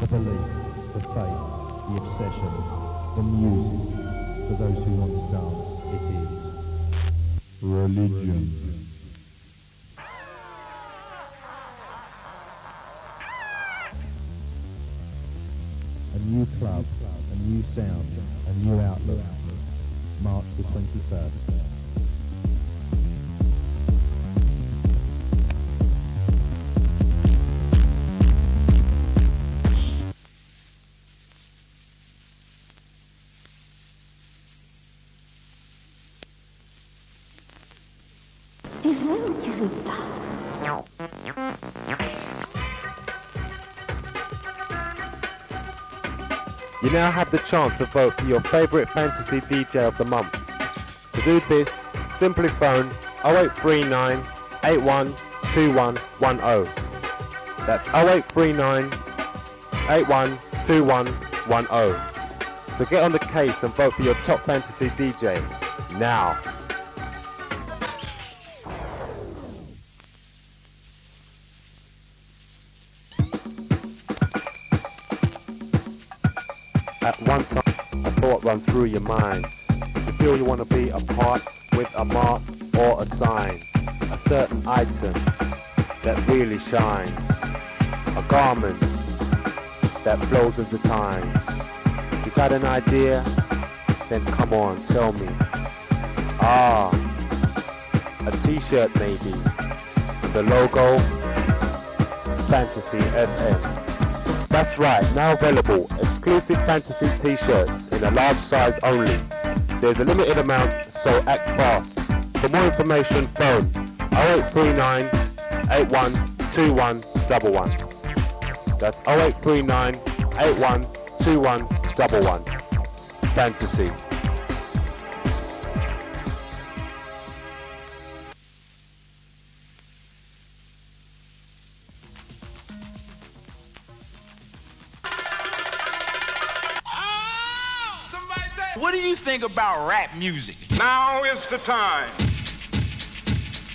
belief, the faith, the obsession, the music. For those who want to dance, it is religion. A new club, a new sound, a new outlook. March the 21st. Tu veux ou tu veux pas? You now have the chance to vote for your favourite fantasy DJ of the month. To do this, simply phone 0839 812110. That's 0839 812110. So get on the case and vote for your top fantasy DJ now. At one time, a thought runs through your mind. You feel you want to be a part with a mark or a sign, a certain item that really shines, a garment that flows with the times. You got an idea? Then come on, tell me. Ah, a t-shirt maybe, with the logo, Fantasy FM. That's right, now available, exclusive fantasy t-shirts in a large size only. There's a limited amount, so act fast. For more information, phone 0839 812111. That's 0839 812111. Fantasy. What do you think about rap music? Now is the time.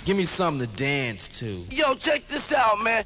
Give me something to dance to. Yo, check this out, man.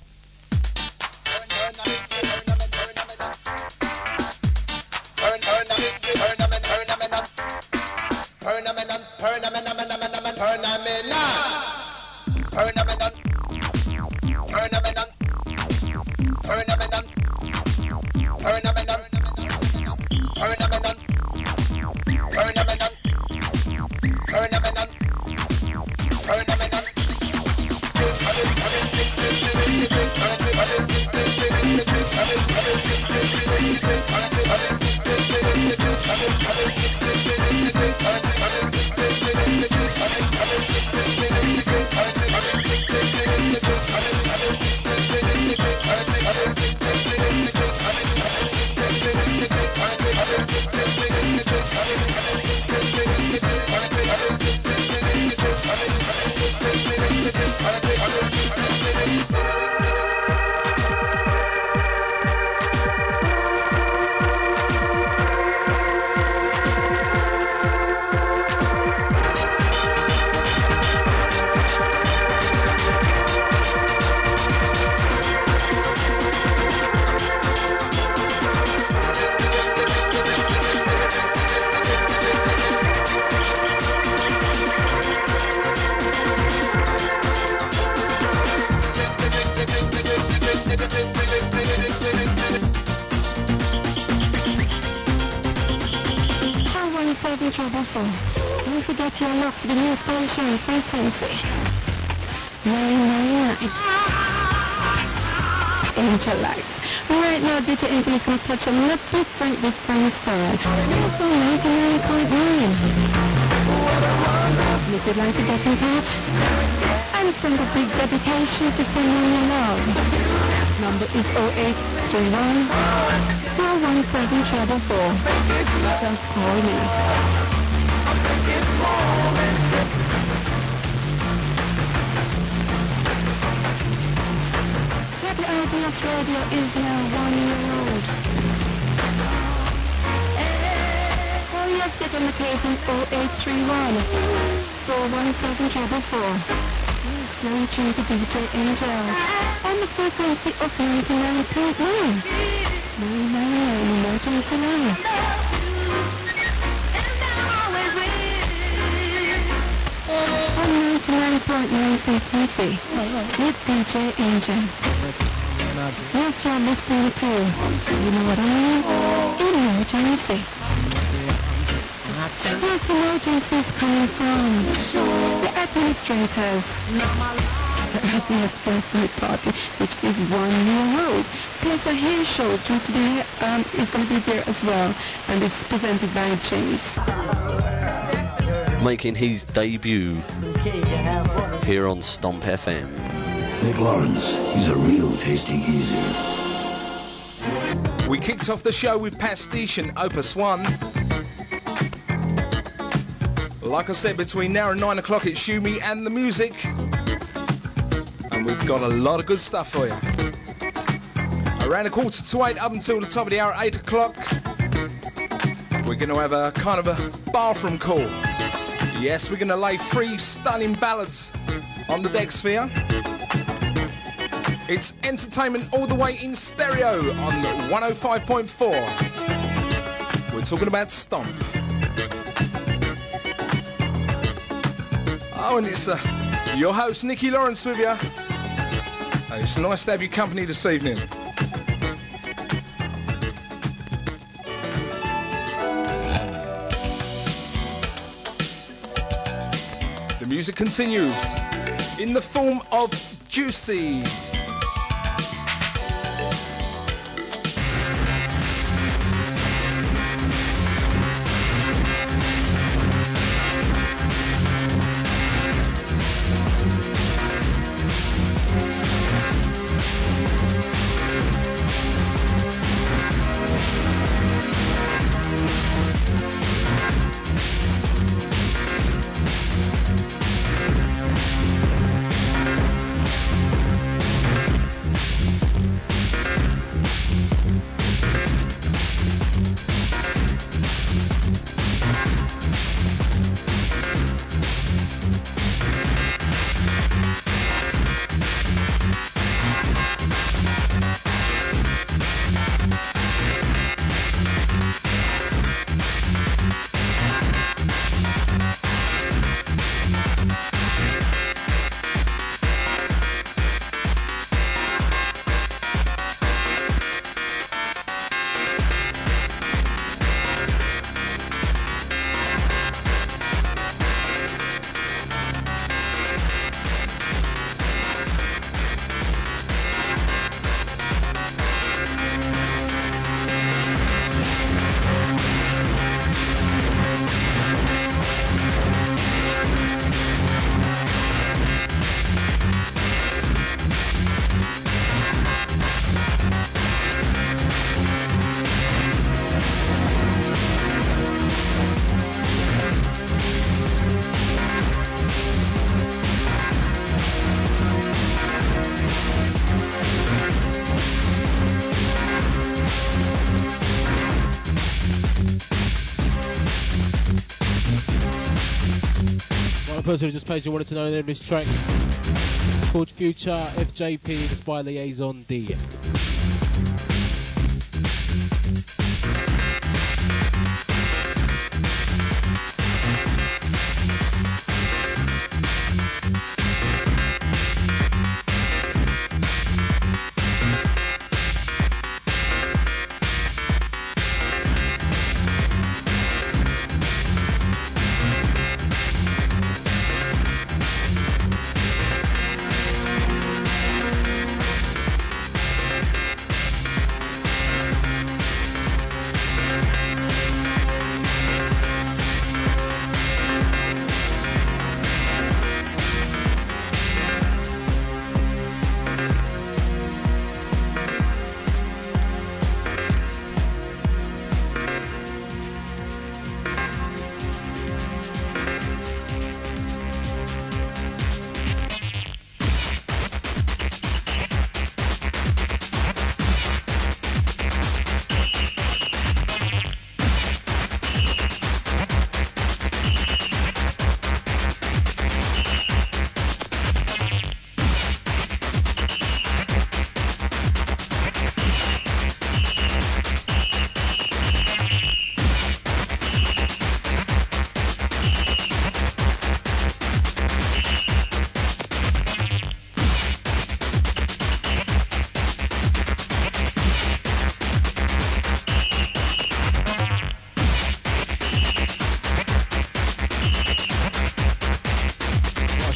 Don't forget you're locked to the new station frequency 999. Angelo. Right now, DJ Angelo is going to touch a little different style. Also 99.9. If you'd like to get in touch and send a big dedication to someone you love, number is 0831 417 444. Just call me. WIBS Radio is now 1 year old. Oh yes, get on the case on 0831 417 444. You're tuned to DJ Angelo on the frequency of 99.9. Emergency line. 199.9 frequency with DJ Angel. Yes, you're listening to, you know what I mean? Emergency. Yes, emergency is coming from the administrators. The RTM birthday party, which is 1 year old. Plus a hair show due to be is going to be there as well, and it's presented by James. Making his debut here on Stomp FM. Nick Lawrence, he's a real tasty geezer. We kicked off the show with Pastiche and Opus 1. Like I said, between now and 9 o'clock it's Shumi and the music. And we've got a lot of good stuff for you. Around 7:45 up until the top of the hour at 8 o'clock, we're going to have a kind of a bathroom call. Yes, we're going to lay 3 stunning ballads on the deck sphere. It's entertainment all the way in stereo on 105.4. We're talking about Stomp. Oh, and it's your host, Nicky Lawrence, with you. And it's nice to have your company this evening. The music continues in the form of Juicy. Person who just paged you wanted to know the name of this track called Future FJP. It's by Liaison D.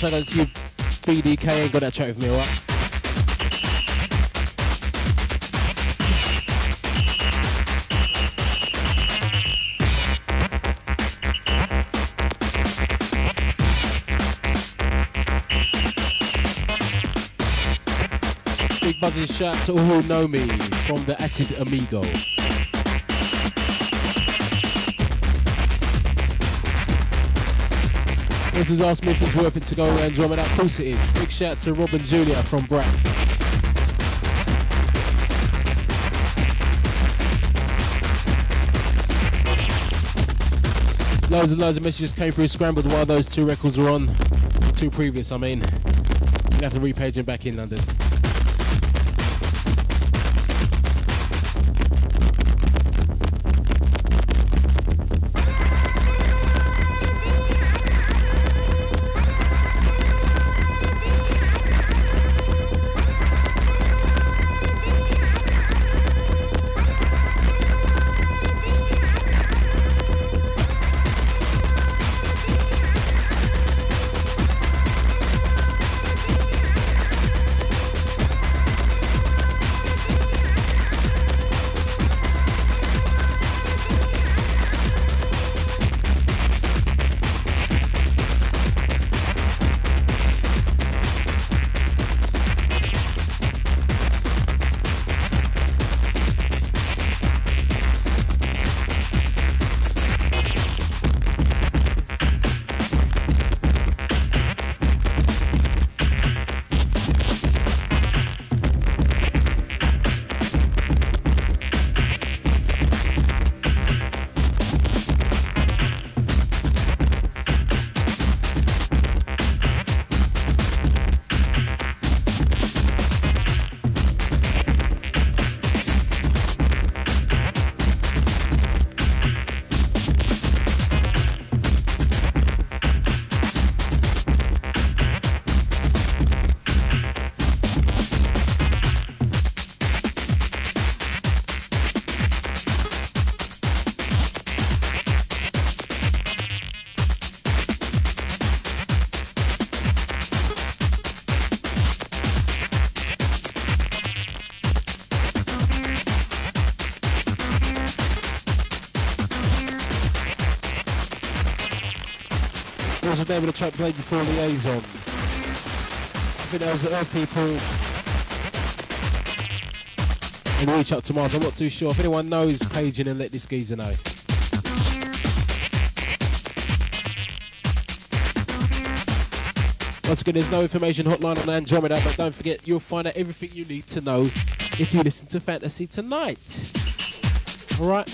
shout out to you, BDK. Ain't got that chat with me, alright? Big buzzing shout to all who know me from the Acid Amigo. This was asked me if it's worth it to go Andromeda. Of course it is. Big shout to Rob and Julia from Brack. Loads and loads of messages came through scrambled while those two records were on. Two previous, I mean. You have to repage them back in London. Was the name of the track played before Liaison? I think that was the Earth People and Reach Up to Mars. I'm not too sure. If anyone knows, page in and let this geezer know. Once again, there's no information hotline on Andromeda, but don't forget, you'll find out everything you need to know if you listen to Fantasy tonight. Alright?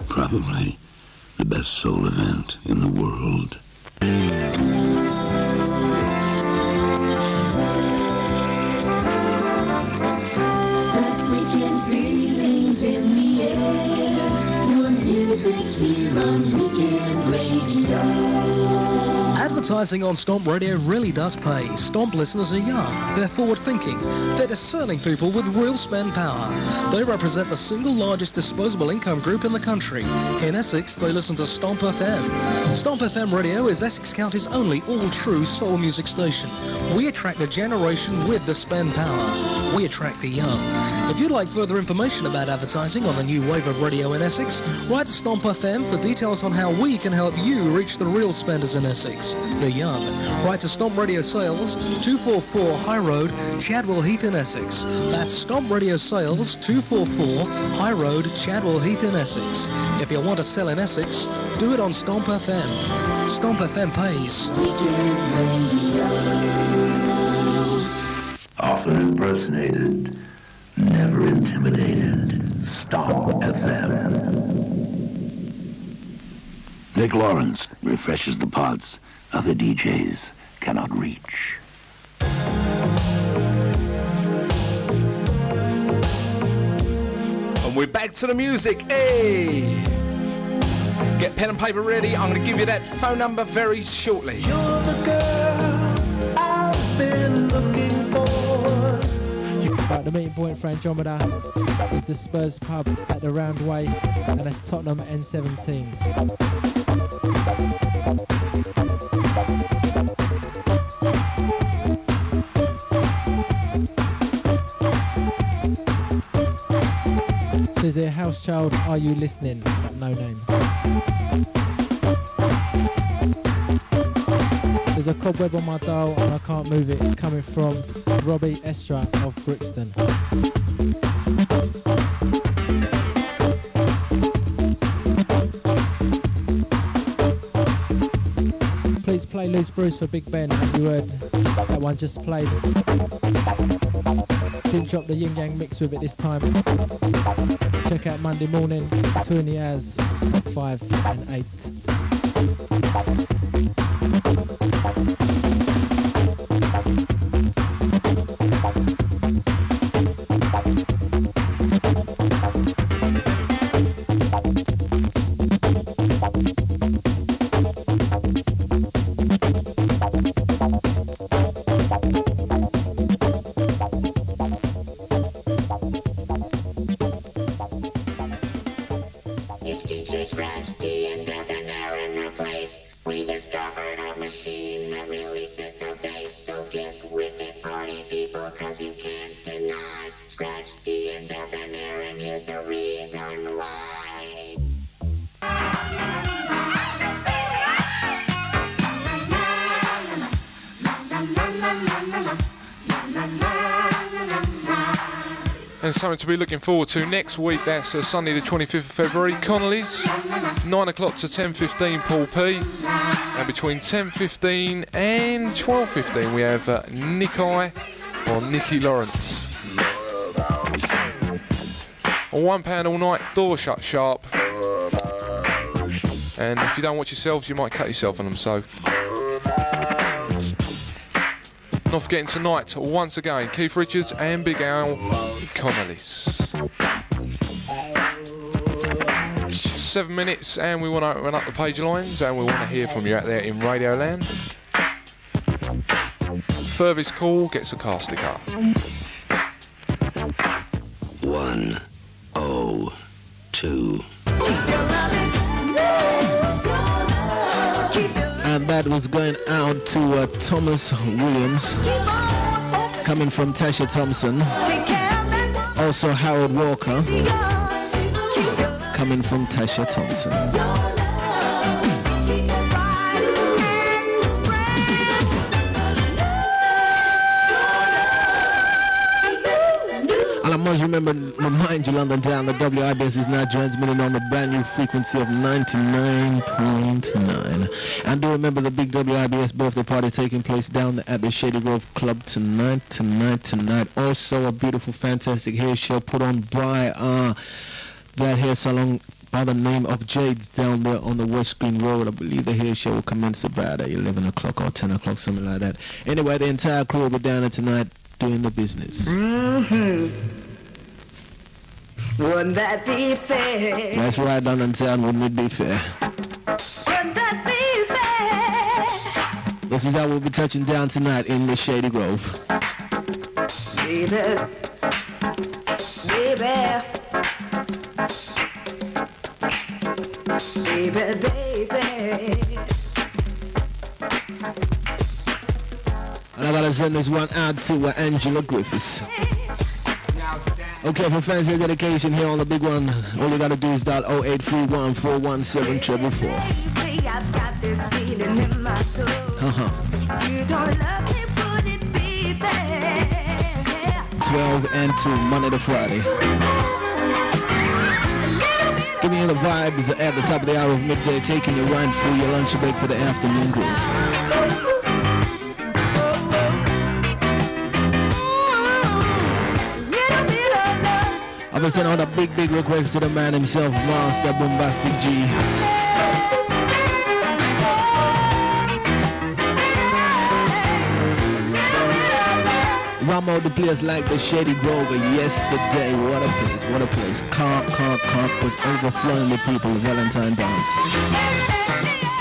Probably the best soul event in the world. That weekend feelings in the air. Your music's here on Weekend Radio. Advertising on Stomp Radio really does pay. Stomp listeners are young, they're forward-thinking, they're discerning people with real spend power. They represent the single largest disposable income group in the country. In Essex, they listen to Stomp FM. Stomp FM Radio is Essex County's only all-true soul music station. We attract the generation with the spend power. We attract the young. If you'd like further information about advertising on the new wave of radio in Essex, write to Stomp FM for details on how we can help you reach the real spenders in Essex, the young. Write to Stomp Radio Sales, 244 High Road, Chadwell Heath in Essex. That's Stomp Radio Sales, 244 High Road, Chadwell Heath in Essex. If you want to sell in Essex, do it on Stomp FM. Stomp FM pays. Often impersonated, never intimidated. Stomp FM. Vic Lawrence refreshes the parts other DJs cannot reach. And we're back to the music. Hey! Get pen and paper ready. I'm going to give you that phone number very shortly. You're the girl I've been looking for. Right, the meeting point for Andromeda is the Spurs pub at the Roundway, and that's Tottenham N17. Says here, house child, are you listening? But no name. There's a cobweb on my dial and I can't move it. It's coming from Robbie Estra of Brixton. Please play Loose Bruce for Big Ben. You heard that one just played. Didn't drop the yin yang mix with it this time. Check out Monday morning, 2 in the hours, 5 and 8. And something to be looking forward to next week. That's Sunday the 25th of February. Connolly's, 9 o'clock to 10:15 Paul P. And between 10:15 and 12:15 we have Nicky or Nicky Lawrence. £1 all night, door shut sharp. And if you don't watch yourselves, you might cut yourself on them, so... Not forgetting tonight, once again, Keith Richards and Big Al Connolly's. 7 minutes, and we want to open up the page lines, and we want to hear from you out there in Radio Land. Furthest call gets a car sticker. 102. And that was going out to Thomas Williams, coming from Tasha Thompson. Also Harold Walker, coming from Tasha Thompson. And I must remind you, London Town, the WIBS is now transmitting on the brand new frequency of 99.9. And do remember the big WIBS birthday party taking place down at the Shady Grove Club tonight. Also a beautiful, fantastic hair show put on by that hair salon by the name of Jade's down there on the West Green Road. I believe the hair show will commence about 11 o'clock or 10 o'clock, something like that. Anyway, the entire crew will be down there tonight doing the business. Wouldn't that be fair? That's right, London Town, wouldn't it be fair? Wouldn't that be fair? This is how we'll be touching down tonight in the Shady Grove. Baby, baby, baby. And I gotta send this one out to Angelo Griffiths. Okay, for fans of dedication here on the big one, all you gotta do is dial 0831 417 444. I've got this feeling in my soul. You don't love me, would it be fair? 12 and 2, Monday to Friday. Giving you the vibes at the top of the hour of midday, taking you right through your lunch break to the afternoon groove. I've been sending out a big request to the man himself, Master Bombastic G. come out the place like the Shady Grove yesterday. What a place, what a place. Car was overflowing with people, the Valentine dance.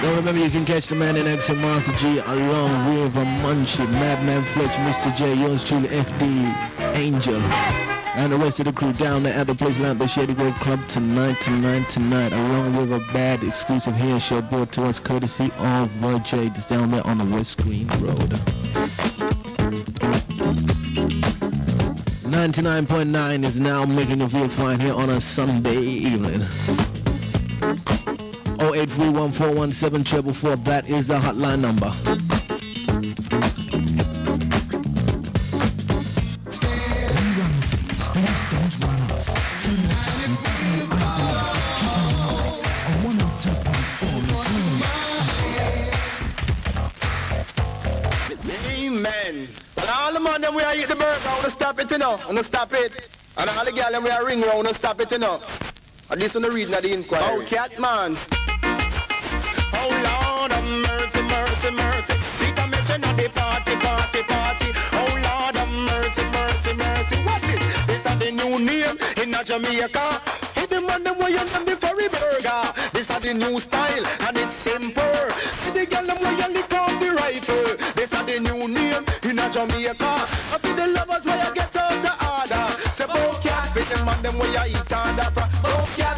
Don't remember you can catch the man in X and Master G along with Munchie, Madman Fletch, Mr. J, yours truly, FD, Angel, and the rest of the crew down there at the place like the Shady Grove Club tonight, along with a bad exclusive hair show brought to us courtesy of J. It's down there on the West Green Road. 99.9 is now making you feel fine here on a Sunday evening. 083141744, that is the hotline number. Amen. Well, all the man them we are eat the burger, I wanna stop it, you know. I wanna stop it. And all the girl them we are ring, I wanna stop it, you know. And this one the reading of the inquiry. Oh, cat man. Oh Lord of mercy, mercy, mercy. Peter mention of the party. Oh Lord of mercy, mercy, mercy. Watch it. This is the new name in Jamaica. For the man them way you name the furry burger. This is the new style and it's simple. For the girl them way you lick off the rifle. This is the new name in Jamaica. And for the lovers way you get out the order. Say bow cat. For the man them way you eat on the front. Bow cat.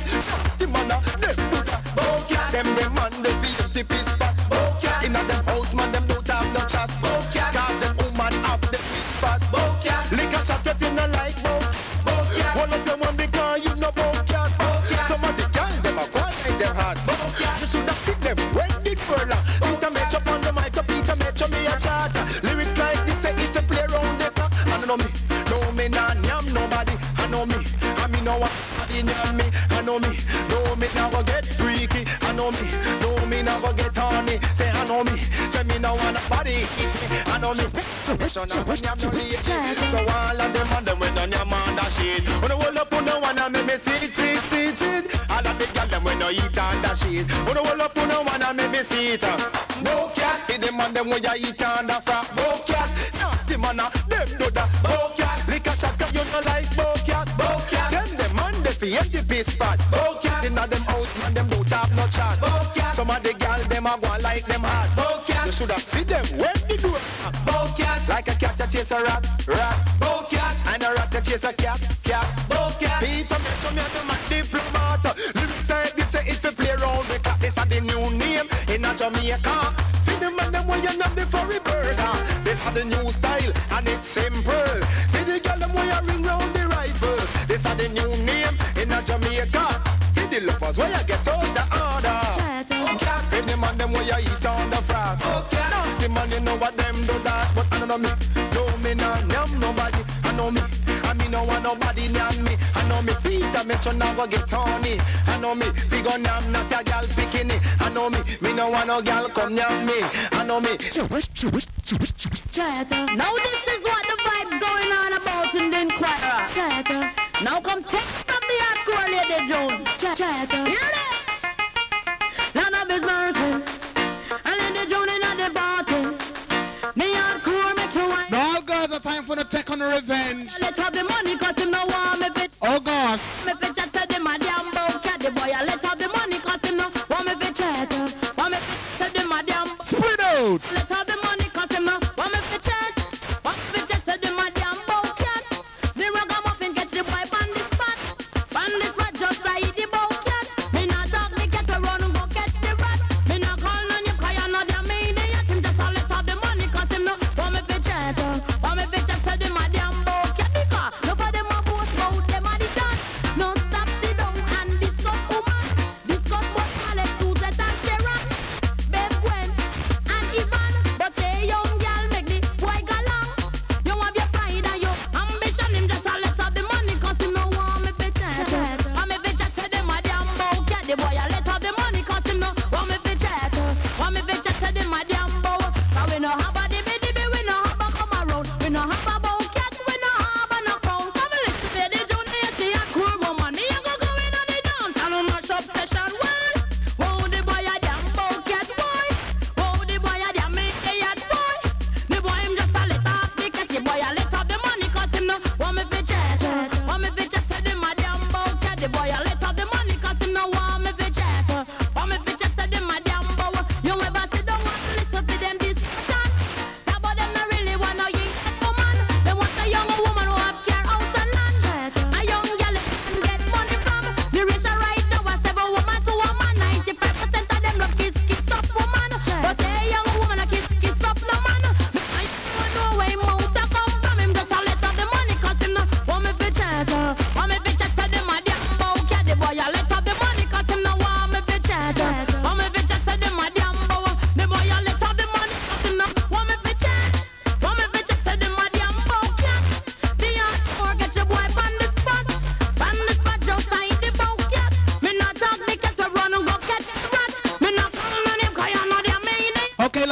The man them do that. Bow cat. Them man they feel the piece spot. Bow cat. Inna them house man them don't have no chat. Bow cat. Cause them woman have the piece spot. Bow cat. Lick a shot if you no like bow. Bow cat. One of them one because you no bow cat. Bow cat. Some of the girls them a go like them hard. Bow cat. You shoulda seen them when did furler. Peter Metro on the mic, Peter Metro me a chat. Lyrics like this say it to play round the clock. I know me, no me nah nyam nobody. I know me, I mean no one nyam me. I know me, no me now go get freaky. I know me, no me now go get horny. Say I know me, say me no want nobody. I know me, so now when nyam no lady. So all of them and them when on nyam on that shit. When you hold up on the one and make me see it. All of the girls them when you eat on that shit. When you hold up on the one and make me see it. No cat, see them and them when you eat on the frack. No cat, nasty man them do that. No cat, lick a shot 'cause you no like no cat. No cat, them man they feel the piece spot. No cat, inna them house man them don't have no chat. No cat, some of the girls them a go like them hard. No cat, you shoulda see them when they do it. No cat, like a cat that chase a rat. No cat, and a rat that chase a cat. No cat, Peter Metro me the man diplomat. Lyrics say this say it's a play round the clock. This is the new name in Jamaica. Feed them and them when you know the furry burger. This is the new style and it's simple. Feed the girl them when you ring round the rifle. This is the new name in Jamaica. Feed the lovers when you get out the order. Feed them and them when you eat on the frack. The man you know what them do that, but I don't know me. No me nah nyam nobody. I know me. I mean no want nobody nyam me. I know me Peter Metro now go get horny. I know me figure nyam not a gal bikini. I know me no want no gal come nyam me. I know me. Now this is what the vibes going on about in the Inquirer. Now come take up the hardcore lady Joan. Hear this? None of his mercy. And Lady Joan in the party. Me hardcore make you wine. No girls are time for the take on the revenge. Let's have the money cause him no want me fit. Oh gosh. Me fit just said him a damn bow cat. The boy let's have the money cause him no want me fit chat. Want me fit said him a damn. Spread out. Let's have the money cause him no want me fit chat. Want me fit just said him a damn bow cat. The ragamuffin gets the boy on the spot. On the spot just like the bow cat. Me not talk me get to run go catch the rat. Me not call on you cause you know the idiot. Him just all let's have the money cause him no want me fit chat. Want me fit just said him a damn bow cat. Because look at them a boast about them a the dance. No stop sit down and discuss woman.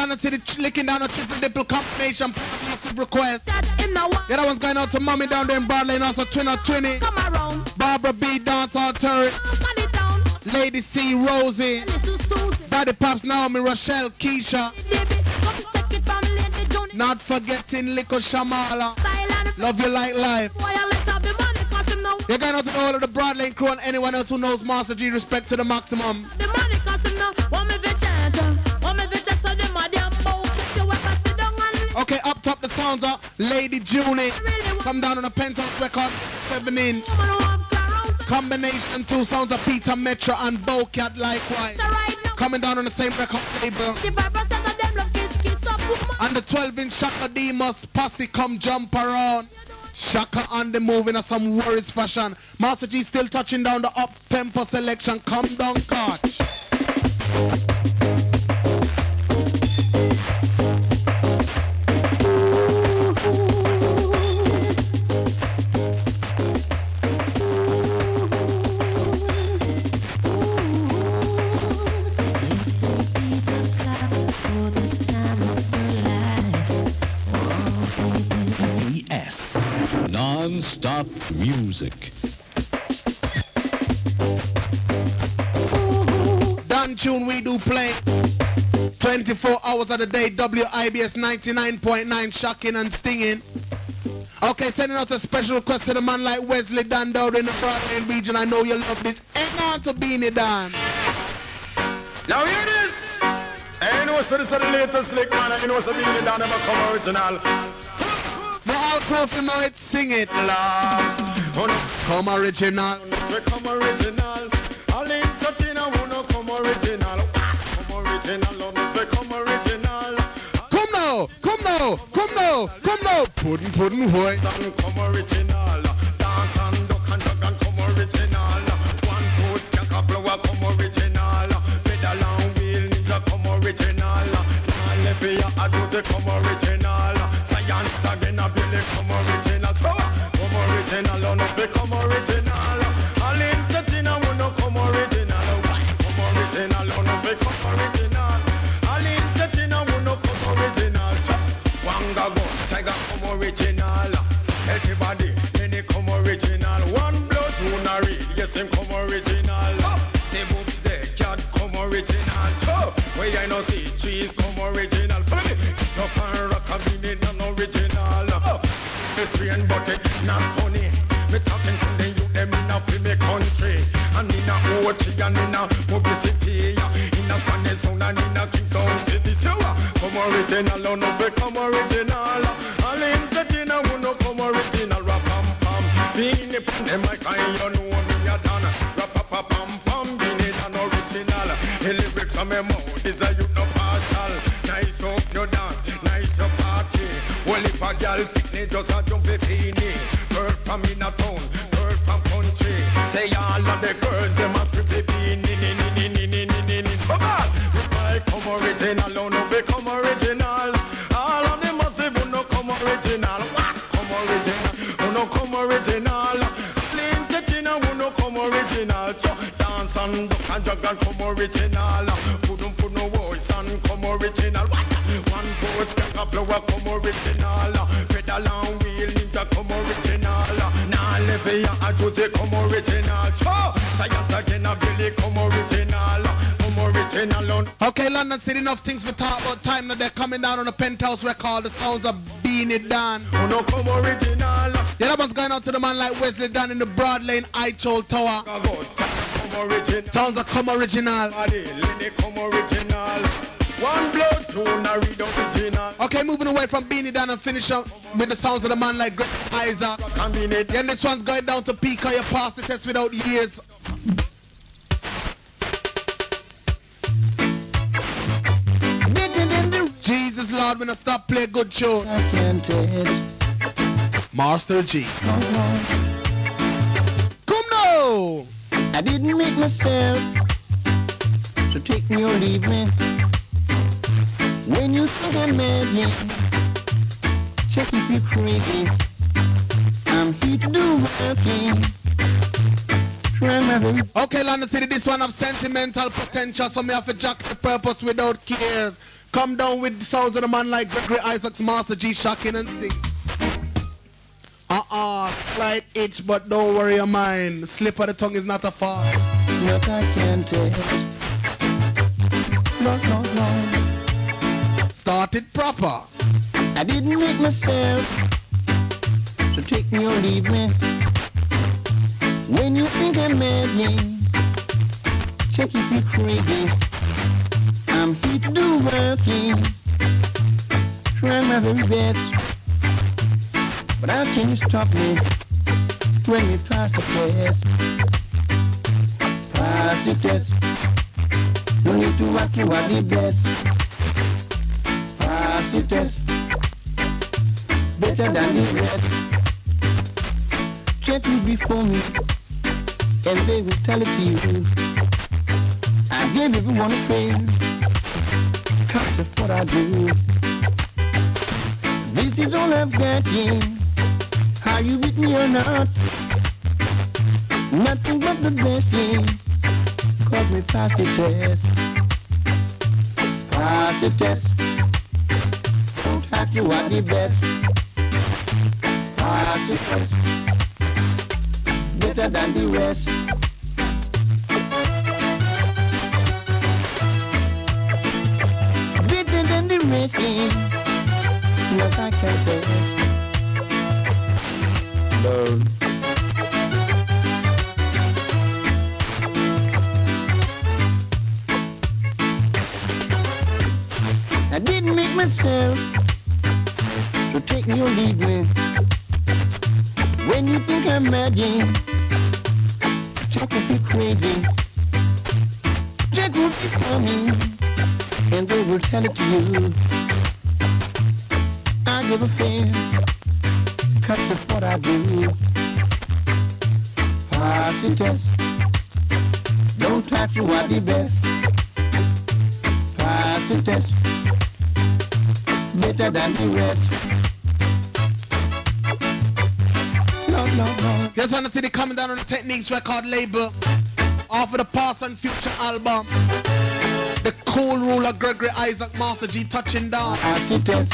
London City licking down a triple dipple confirmation, massive request. Yeah, that one's going out to mommy down there in Broadlane, also Twinner Twinny. Come around. Barbara B, Dancehall Turret. Lady C, Rosie. Body Pops, Naomi, Rochelle, Keisha. Not forgetting Lico Shamala. Love you like life. You're going out to all of the Broadlane crew and anyone else who knows Master G. Respect to the maximum. Okay, up top the sounds are Lady Junie. Come down on a Penthouse record, 7-inch. Combination 2 sounds of Peter Metro and Bowcat likewise. Coming down on the same record label. And the 12-inch Shaka Demus posse come jump around. Shaka on the move in a some worries fashion. Master G still touching down the up-tempo selection. Come down, catch. Non-stop music. Done tune we do play 24 hours of the day. WIBS 99.9 shocking and stinging. Okay, sending out a special request to the man like Wesley Dan down in the Broadway region. I know you love this. Ain't on to Beanie Dan. Now hear this. I know so this is the latest lick, man. I know so Beanie Dan never come original. Now all crew know it, sing it. Come original. Come original. All entertain I wanna come original. Come original. Come original. Come now, come now, come now, come now. Pudding, boy. Come original. Dance and duck and jug and come original. One foot skank a flower come original. Pedal and wheel ninja come original. Levia a Jose come original. Science again a Billy come original. So come original, on up come original. All entertain I wanna come original. Come original, on up come original. All entertain I wanna come original. Wanga go, Tiger come original. Everybody, any come original. One blood to read, yes him come original. Say books there, cat come original. So where I no see trees come original. Funny, it up and rock a minute and original. It's rain but it not funny. Me talking to the youth them in a free country. And in a OT and in a publicity. In a Spanish sound and in a Kingston city. So come original, on up come original. All entertain I wanna come original. Rap pam pam. Being the pandemic I you know me a done. Rap pam pam pam. Being it an original. The lyrics on my mouth is a youth no partial. Nice up your dance, nice your party. Well if a girl picnic just a jump a beanie. Girl from in a town, girl from country. Say all of the girls they must be beanie. Come on, I come original, oh no, become original. All of them must have no come original. Come original, oh no, come original. Plain tetina, oh no, come original. Dance and duck and jug and come original. Put no voice and come original. One foot skank a flower come original. Pedal and wheel ninja come original. Now Levia a Jose come original. Science again a Billy come original. Come original. Okay, London City, enough things we talk about. Time that they're coming down on the Penthouse record. The sounds of Beanie Dan. Oh no, come original. Yeah, that one's going out to the man like Wesley Dan in the Broadlane Eichel Tower. Come original. Sounds of come original. Come original. One blood to read original. Okay, moving away from Beanie Dan and finish up with the sounds of the man like Gregory Isaac. Yeah, and this one's going down to Pika. You passed the test without years. Jesus Lord, when I stop play good tune. I can't tell. Master G. Come now. I didn't make myself, so take me or leave me. When you think I'm mad, yeah, check if you're crazy. I'm here to do working. Okay, London City, this one have sentimental potential, so me have to jack the purpose without cares. Come down with the sounds of the man like Gregory, Essex, Master G, shocking and sting. Slight itch, but don't worry your mind. Slip of the tongue is not a fall. What I can't tell. No. Start it proper. I didn't make myself to take me or leave me. When you think I'm mad, yeah, check if you're crazy. I'm here to do working, try my very best. But how can you stop me when you pass the test? Pass the test. No need to ask you what the best. Pass the test. Better than the rest. Check you before me, and they will tell it to you. I gave everyone a fail, 'cause that's what I do. This is all I've got, yeah. Are you with me or not? Nothing but the best, yeah. 'Cause we passed the test. Pass the test. Don't have to want the best. Pass the test. Better than the rest. Better than the rest, yeah. What I can tell. I didn't make myself to take me or leave me. When you think I'm mad, yeah, check if you're crazy. Check what you tell me, and they will tell it to you. I never fail, 'cause that's what I do. Pass the test. Don't have to want the best. Pass the test. Better than the rest. No. Yes, I see they coming down on the Techniques record label. Off of the Past and Future album. The cool ruler Gregory, Isaac, Master G touching down. Pass the test.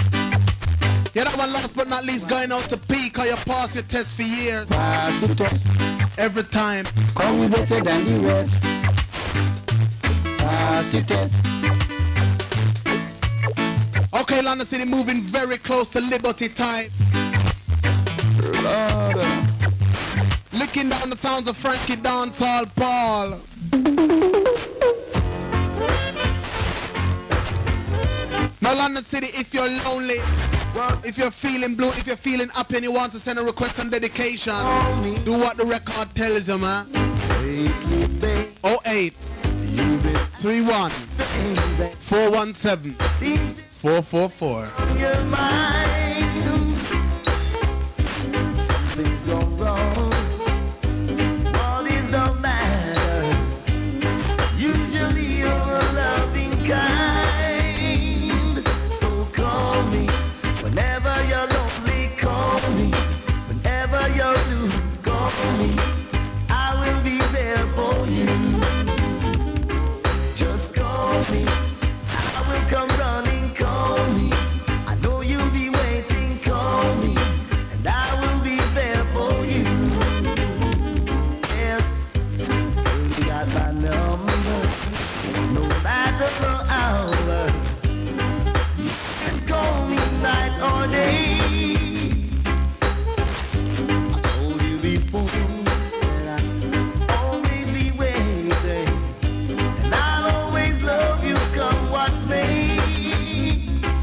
Yeah, that one last but not least going out to P, 'cause you pass your test for years. Pass the test. Every time. Call me better than the rest. Pass the test. Okay, London City moving very close to Liberty time. Lord. Licking down the sounds of Frankie Dancehall Paul. Now London City, if you're lonely, if you're feeling blue, if you're feeling up and you want to send a request and dedication, do what the record tells you, man. 08 31 417 444. Your mind. Something's gone wrong. All is no matter. Usually you're a loving kind. So call me whenever you're lonely. Call me whenever you're blue. Call me. I will be there for you. Just call me. I will come running. Call me. I know you'll be waiting. Call me, and I will be there for you. Yes, you got my number. No matter the hour, and call me night or day. I told you before that I'll always be waiting, and I'll always love you come what's may.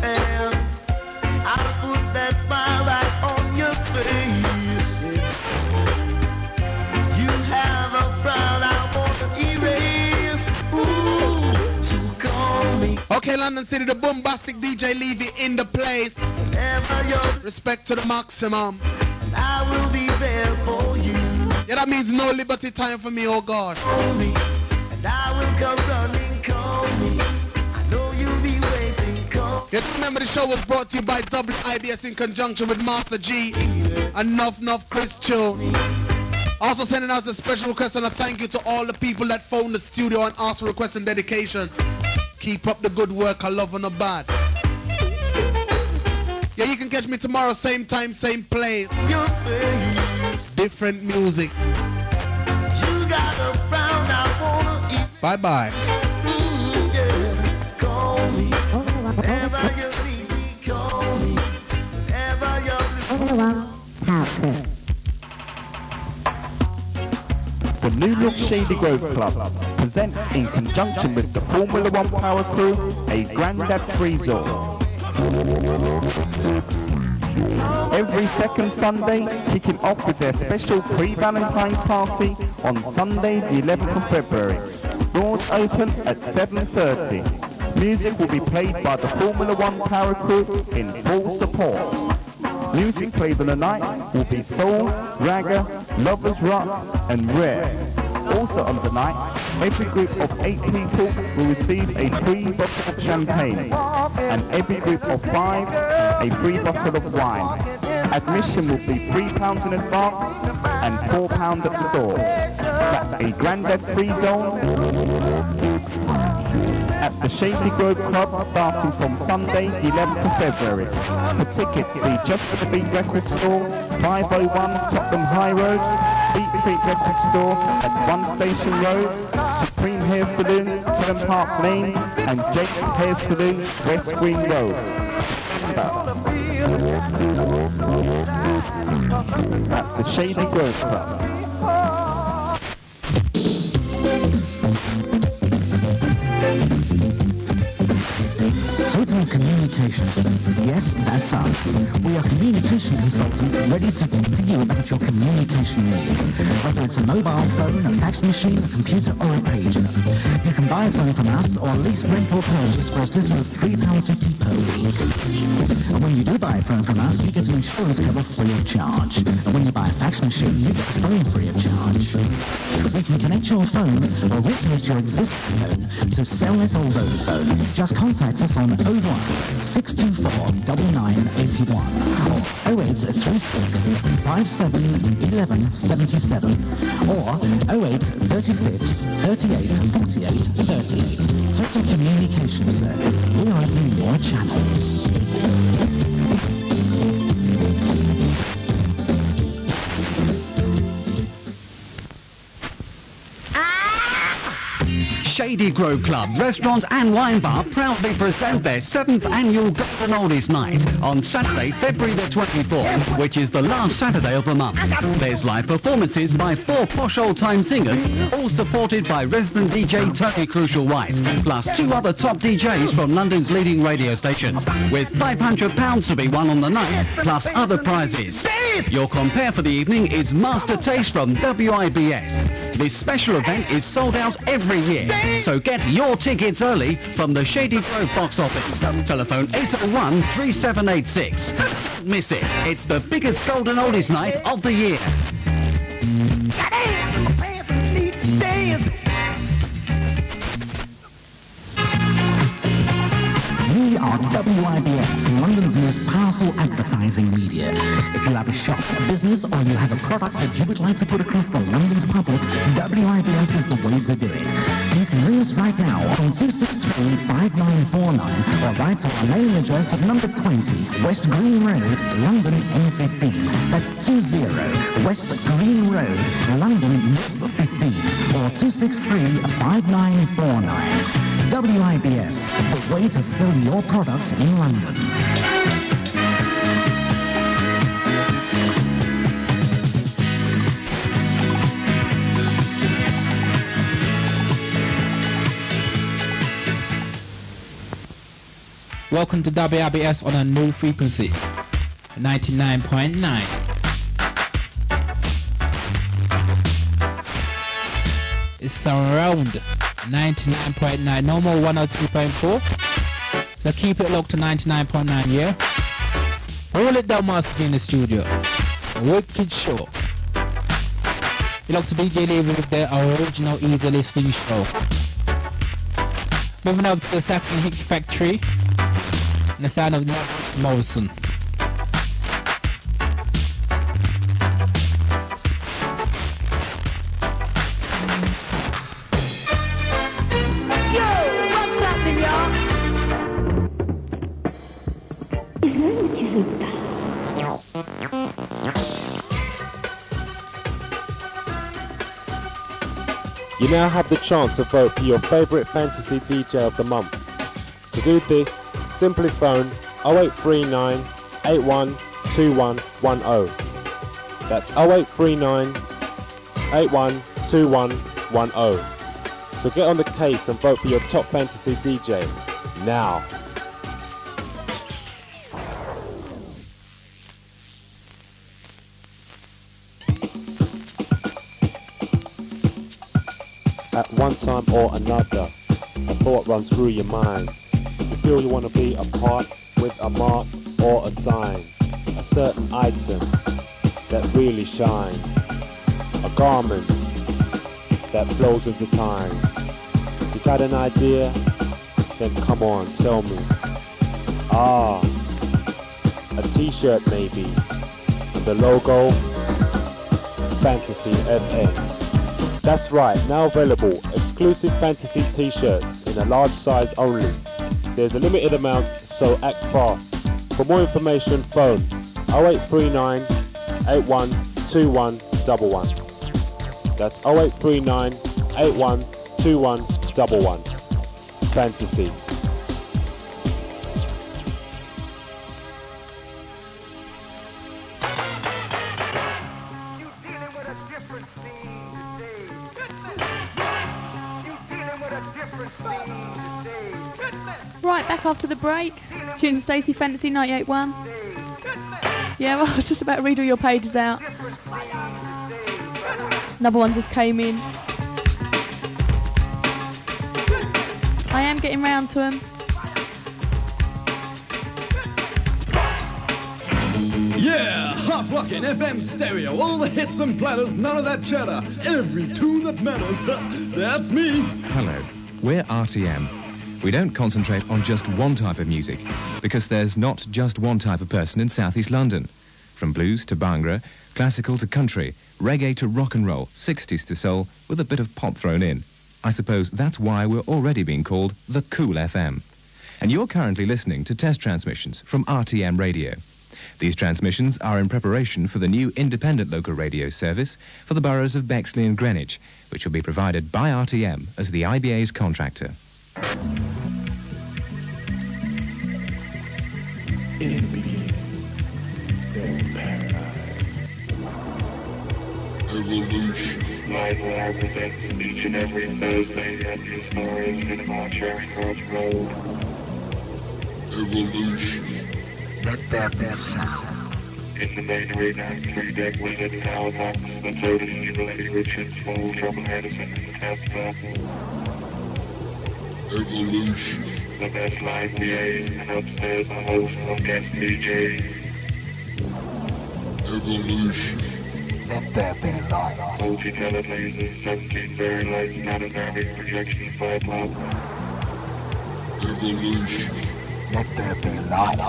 And I'll put that smile right on your face. You have a frown I want to erase. Ooh, so call me. Okay, London City, the bombastic DJ Levy in the place. Whenever you're, Respect to the maximum. and I will be there for you. Yeah, that means no liberty time for me, oh God. Call me, and I will come running. Call me. I know you'll be waiting. Call. You remember the show was brought to you by WIBS in conjunction with Master G and Nuff Chris Cho. Also sending out a special request and a thank you to all the people that phoned the studio and asked for requests and dedication. Keep up the good work, I love and a bad. Yeah, you can catch me tomorrow, same time, same place. Different music. Bye-bye. Call me. Whenever you need me, call me. Whenever you're The New Look Shady Grove Club presents, in conjunction with the Formula One Power Crew, a Grandad Free Zone. Every second Sunday, kicking off with their special pre-Valentine's party on Sunday the 11th of February. Doors open at 7:30. Music will be played by the Formula One Power Crew in full support. Music played on the night will be soul, ragga, lovers rock and rare. Also on the night, every group of 8 people will receive a free bottle of champagne, and every group of 5 a free bottle of wine. Admission will be £3 in advance and £4 at the door. That's a Grandad Free Zone at the Shady Grove Club starting from Sunday the 11th of February. For tickets, see Just for the Beat Record Store, 501 Tottenham High Road, Beat Street Record Store at One Station Road, Supreme Hair Saloon, Tottenham Park Lane, and Jake's Hair Saloon, West Green Road. At the Shady Grove Club. Total Communication Service. Yes, that's us. We are communication consultants ready to talk to you about your communication needs. Whether it's a mobile phone, a fax machine, a computer, or a pager. You can buy a phone from us or lease, rent, or purchase for as little as £3.50 per week. And when you do buy a phone from us, you get an insurance cover free of charge. And when you buy a fax machine, you get a phone free of charge. We can connect your phone or replace your existing phone to Cellnet or Vodafone. Just contact us on 01 624 9981 or 0836 57 11 77 or 0836 38 48 38. Total Communication Service. We are opening your channels. Shady Grove Club, Restaurant and Wine Bar proudly present their 7th annual Golden Oldies Night on Saturday, February the 24th, which is the last Saturday of the month. There's live performances by 4 posh old-time singers, all supported by resident DJ Tony Crucial White, plus 2 other top DJs from London's leading radio stations, with £500 to be won on the night, plus other prizes. Your compare for the evening is Master Taste from WIBS. This special event is sold out every year, so get your tickets early from the Shady Grove box office. Telephone 801 3786. Don't miss it. It's the biggest Golden Oldies night of the year. We are WIBS, London's most powerful advertising media. If you have a shop, a business, or you have a product that you would like to put across the London's public, WIBS is the way to do it. You can ring us right now on 263-5949 or write to our mailing address of number 20, West Green Road, London M15. That's 20 West Green Road, London M15 or 263-5949. WIBS, the way to sell your product in London. Welcome to WIBS on a new frequency, 99.9. It's around 99.9, no more 102.4. So keep it locked to 99.9, yeah? Roll it down, Master in the studio. A wicked show. You look to DJ Label with their original easy listening show. Moving up to the Saxon Hick Factory and the sound of Morrison. Yo, what's happening, y'all? You now have the chance to vote for your favourite fantasy DJ of the month. To do this, simply phone 0839 812110. That's 0839 812110. So get on the case and vote for your top fantasy DJ now. At one time or another, a thought runs through your mind. You feel you want to be a part with a mark or a sign, a certain item that really shines, a garment that flows with the time. You got an idea? Then come on, tell me. Ah, a t-shirt maybe, and the logo, Fantasy FM. That's right, now available, exclusive fantasy t-shirts in a large size only. There's a limited amount, so act fast. For more information, phone 0839 812111. That's 0839 812111. Fantasy. Right, back after the break. Tunes Stacey Fantasy 98.1. Yeah, well, I was just about to read all your pages out. Another one just came in. I am getting round to them. Yeah, hot rockin' FM stereo, all the hits and platters, none of that chatter. Every tune that matters, that's me. Hello, we're RTM. We don't concentrate on just one type of music, because there's not just one type of person in Southeast London. From blues to bhangra, classical to country, reggae to rock and roll, 60s to soul, with a bit of pop thrown in. I suppose that's why we're already being called the Cool FM. And you're currently listening to test transmissions from RTM Radio. These transmissions are in preparation for the new independent local radio service for the boroughs of Bexley and Greenwich, which will be provided by RTM as the IBA's contractor. In the beginning, there's paradise. Evolution. Live Wire presents each and every Thursday at the historic Cinema Charing Cross Road. Evolution. Let that be sound. In the main arena, 3-deck wizard Hal Knox, the totally jubilated Richards, Full Trouble Edison, Casper. Evolution. The best live PAs, and upstairs a host of guest DJs. Evolution. Let there be light. Multi-colored lasers, 17 fairy lights, panoramic projections by a clock. Evolution. Let there be light.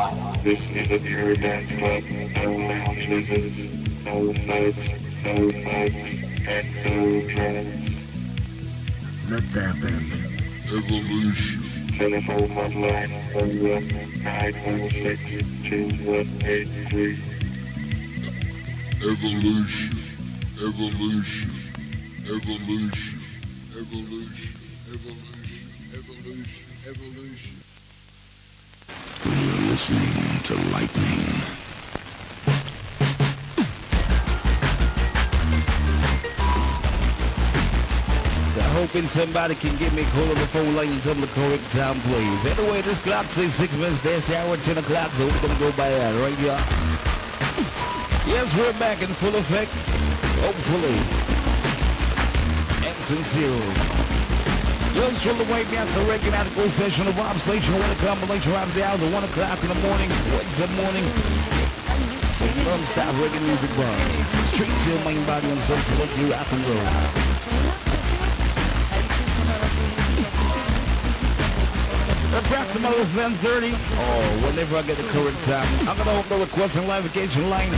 This is a pure dance club. No lounge lizards, no thugs, no thugs, and no drugs. Let there be evolution. Telephone hotline 01-946-2183. Evolution. Evolution. Evolution. Evolution. Evolution. Evolution. Evolution. You're listening to Lightning. Hoping somebody can get me a call on the phone line and tell me the correct time, please. Anyway, this clock says 6 minutes past the hour, 10 o'clock, so we're going to go by that, right, y'all? Yes, we're back in full effect, hopefully, and sincerely. Yours truly, White Master, Record out of Go Station, the Rob Station, what a combination right the hours at 1 o'clock in the morning, Wednesday morning. Non-stop reggae music bar. Straight to your main body and soul to let you rock and roll. Approximately 10:30, or whenever I get the correct time. I'm going to open the request and live-occasion line.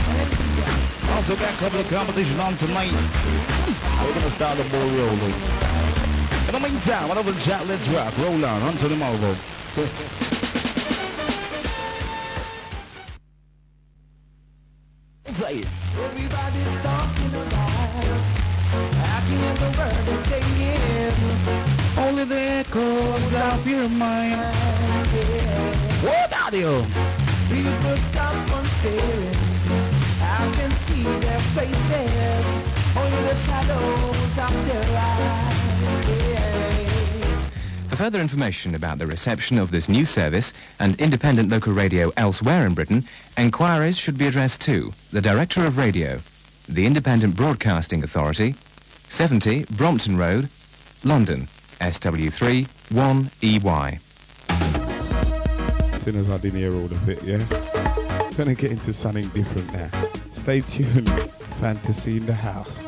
Also got a couple of competitions on tonight. We're going to start the ball rolling. In the meantime, whatever the chat, let's rock. Roll on. On to tomorrow. Play it. Everybody's talking about how can the world is saying shadows of your mind. What audio? People stop on staring. I can see their faces, only the shadows of their eyes. Yeah. For further information about the reception of this new service and independent local radio elsewhere in Britain, enquiries should be addressed to the Director of Radio, the Independent Broadcasting Authority, 70 Brompton Road, London, SW3 1EY. As soon as I didn't hear all of it, yeah? Gonna get into something different now. Stay tuned, fantasy in the house.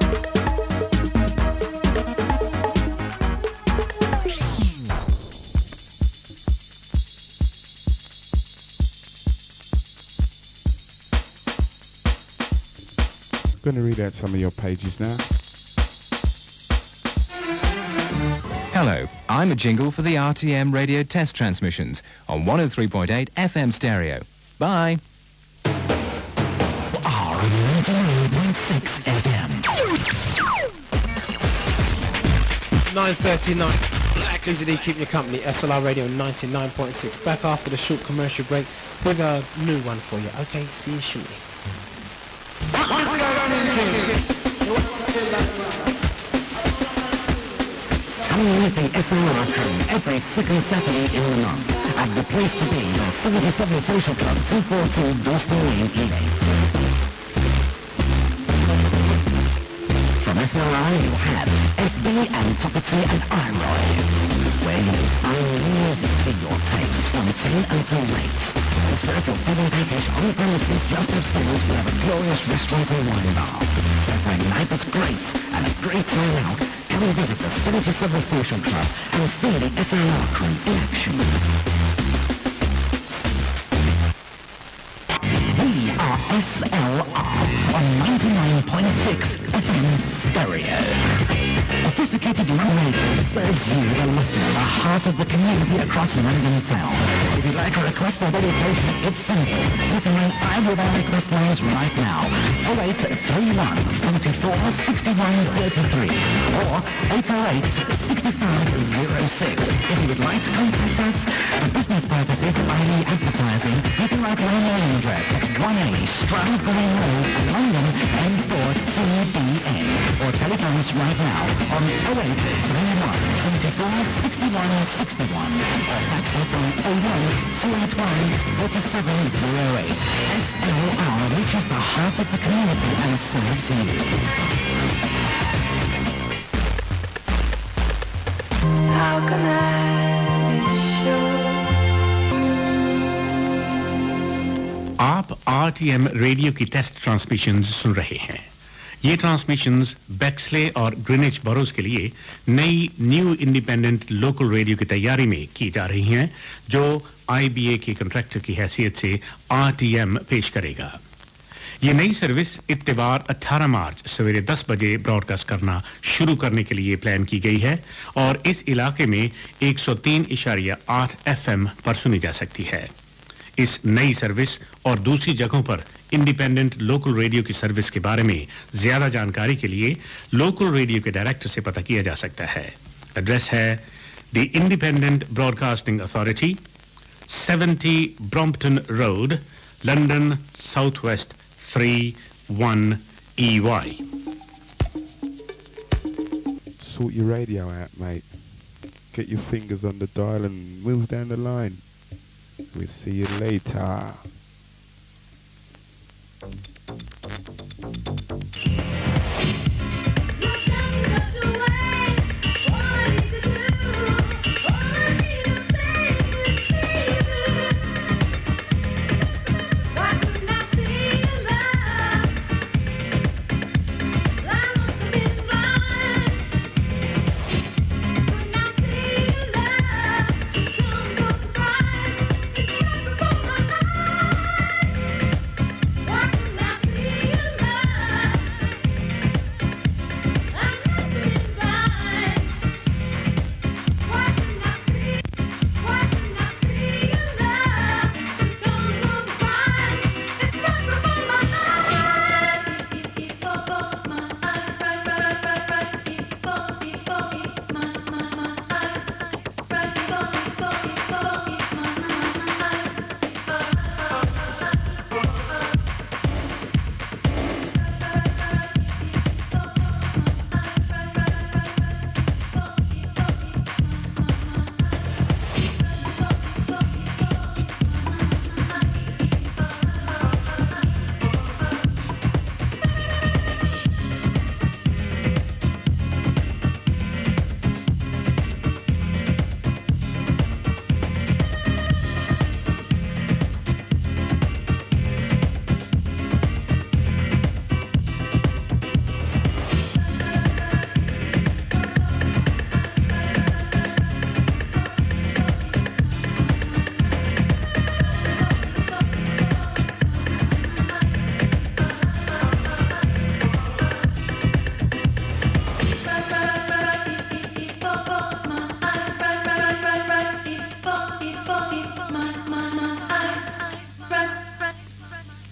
Gonna read out some of your pages now. Hello, I'm a jingle for the RTM radio test transmissions on 103.8 FM stereo. Bye. R99.6 FM. 9:39. Black Lizzie keeping you company. SLR Radio 99.6. Back after the short commercial break with a new one for you. Okay, see you shortly. Anything SLR train every second Saturday in the month at the place to be, the 77 Social Club, 242 Decoster Lane, Essex. From SLR you have FB and Topperty and Iroy, where you will find music in your taste from 10 until late. To serve your wedding package on the premises just upstairs, we have a glorious restaurant and wine bar. So for a night that's great and a great time out, come and visit the 77 Social Club and see the SLR crew in action. We are SLR on 99.6 FM stereo. Sophisticated radio serves you, the listener, the heart of the community across London town. If you'd like a request or radio placement, it's simple. You can ring either of our request lines right now. 0831 24 61 33 or 808 6506. If you would like to contact us for business purposes, i.e. advertising, you can write our email address 1A Stroud Green Road, London, N4 2BN, or telephone us right now on 0831 24 61 61 or fax us on 01 281 4708. SLR reaches the heart of the community and serves you. How can I be sure? आप RTM radio की test transmissions सुन रहे हैं। ये transmissions बैक्सले और Greenwich बरोज के लिए नई new independent local radio की तैयारी में की जा रही हैं, जो IBA के कॉन्ट्रैक्टर की हैसियत से RTM पेश करेगा। ये नई सर्विस इत्तेवार 18 मार्च सवेरे 10 बजे ब्रॉडकास्ट करना शुरू करने के लिए प्लान की गई है और इस इलाके में 103.8 FM पर सुनी जा सकती है। इस नई सर्विस और दूसरी जगहों पर इंडिपेंडेंट लोकल रेडियो की सर्विस के बारे में ज्यादा जानकारी के लिए लोकल रेडियो के डायरेक्टर से पता किया जा सकता है। एड्रेस है the independent broadcasting authority, 70 Brompton road, London, south west 31EY. Sort your radio out, mate. Get your fingers on the dial and move down the line. We'll see you later. Walking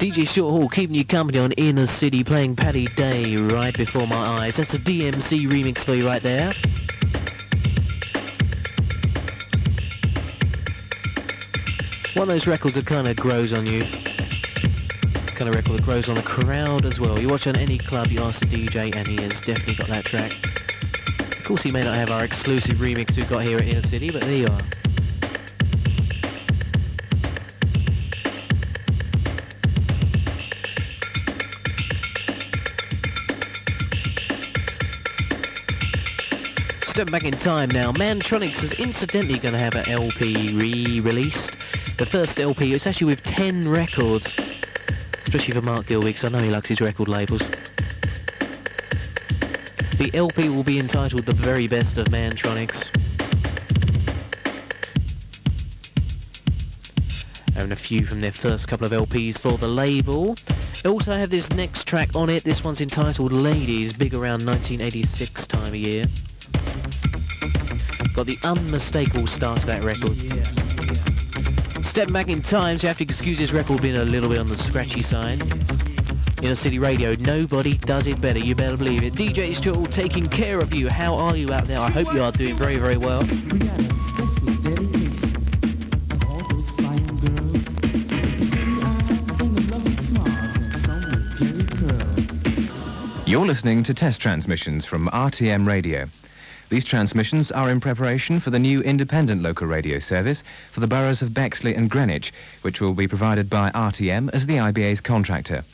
DJ Short Hall keeping you company on Inner City, playing Paddy Day right before my eyes. That's a DMC remix for you right there. One of those records that kind of grows on you. Kind of record that grows on the crowd as well. You watch on any club, you ask the DJ, and he has definitely got that track. Of course, he may not have our exclusive remix we've got here at Inner City, but there you are. Step back in time now. Mantronics is incidentally going to have an LP re-released. The first LP, it's actually with 10 records. Especially for Marc Gilby, because I know he likes his record labels. The LP will be entitled The Very Best of Mantronics. And a few from their first couple of LPs for the label. They also have this next track on it. This one's entitled Ladies, big around 1986 time of year. Got the unmistakable start to that record. Stepping back in time, so you have to excuse this record being a little bit on the scratchy side. Inner City Radio, nobody does it better, you better believe it. DJ Stuart taking care of you. How are you out there? I hope you are doing very, very well. You're listening to test transmissions from RTM Radio. These transmissions are in preparation for the new independent local radio service for the boroughs of Bexley and Greenwich, which will be provided by RTM as the IBA's contractor.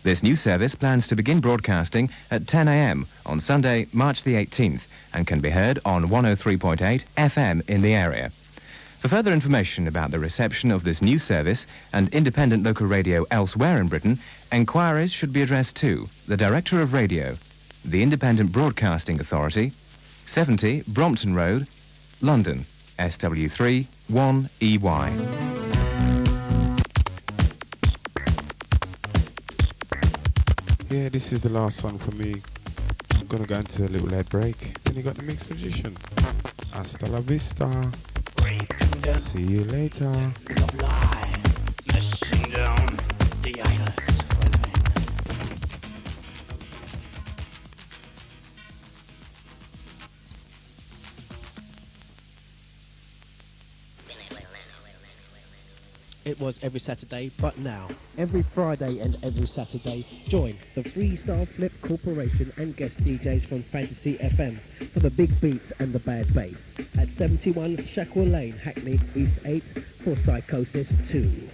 This new service plans to begin broadcasting at 10 a.m. on Sunday, March the 18th, and can be heard on 103.8 FM in the area. For further information about the reception of this new service and independent local radio elsewhere in Britain, enquiries should be addressed to the Director of Radio, the Independent Broadcasting Authority, 70 Brompton Road, London, SW3 1EY. Yeah, this is the last one for me. I'm gonna go into a little ad break. Then you got the mixed magician. Hasta la vista. See you later. Mashing down the islands. It was every Saturday, but now, every Friday and every Saturday, join the Freestyle Flip Corporation and guest DJs from Fantasy FM for the big beats and the bad bass at 71 Shackwell Lane, Hackney, East 8 for Psychosis 2.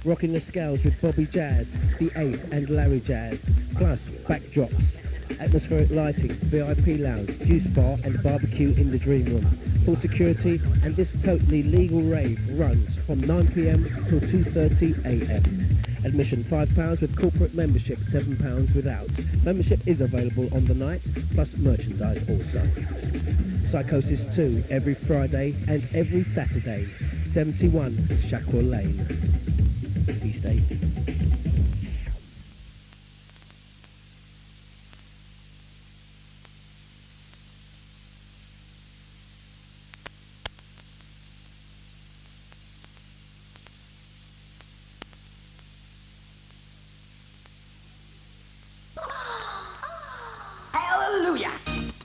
Rocking the scales with Bobby Jazz, The Ace and Larry Jazz, plus backdrops, atmospheric lighting, VIP lounge, juice bar and barbecue in the dream room. Full security, and this totally legal rave runs from 9 p.m. till 2:30 a.m. Admission £5 with corporate membership £7 without. Membership is available on the night, plus merchandise also. Psychosis 2 every Friday and every Saturday, 71 Shackwell Lane, East 8.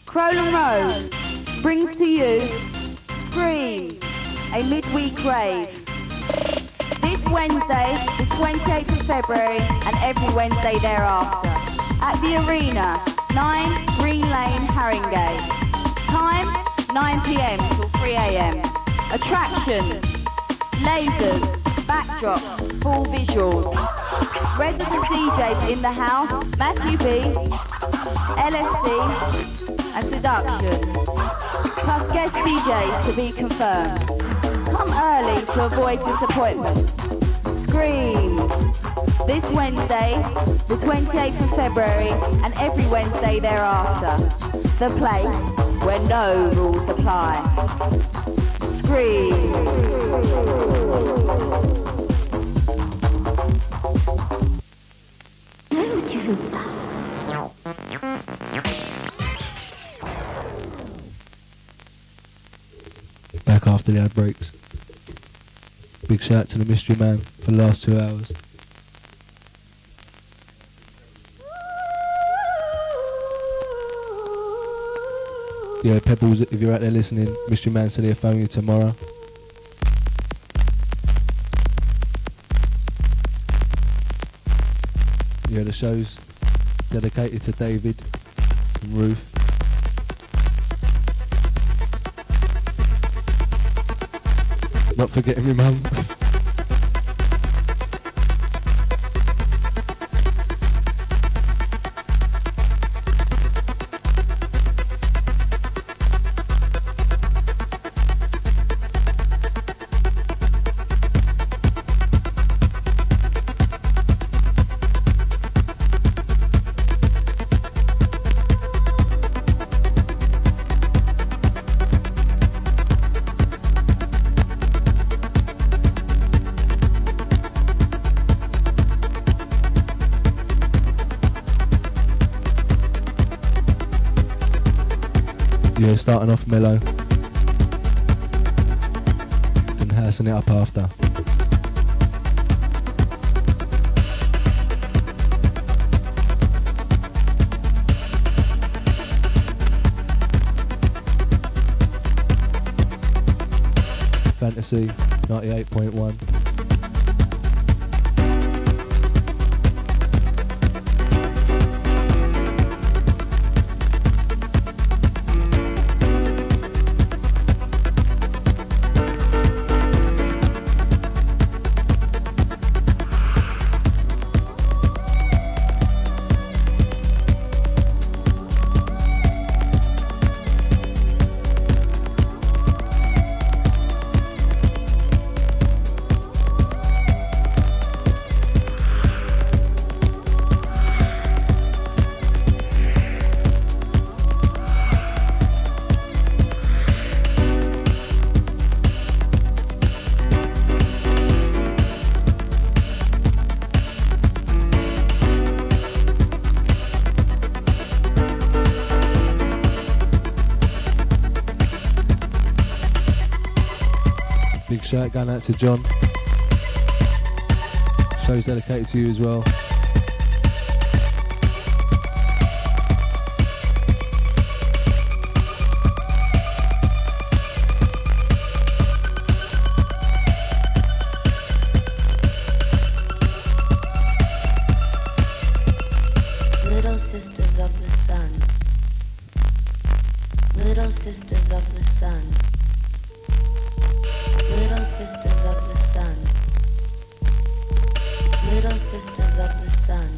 Crowland Road brings to you Scream, a midweek rave. This Wednesday, the 28th of February, and every Wednesday thereafter, at the Arena, 9 Green Lane, Haringey. Time, 9 p.m. till 3 a.m. Attractions, lasers, backdrops, full visuals. Resident DJs in the house, Matthew B, LSD, and Seduction. Plus guest DJs to be confirmed. Come early to avoid disappointment. Scream! This Wednesday, the 28th of February, and every Wednesday thereafter. The place where no rules apply. Scream! Back after the ad breaks. Big shout out to the Mystery Man for the last 2 hours. Yeah, Pebbles, if you're out there listening, Mystery Man said he'll phone you tomorrow. Yeah, the show's dedicated to David and Ruth. Not forgetting my mum. Yeah, starting off mellow, then housing it up after. Fantasy 98.1. Shout going out to John. Show's dedicated to you as well. Little sisters of the sun. Little sisters of the sun. Little sisters of the sun. Little sisters of the sun.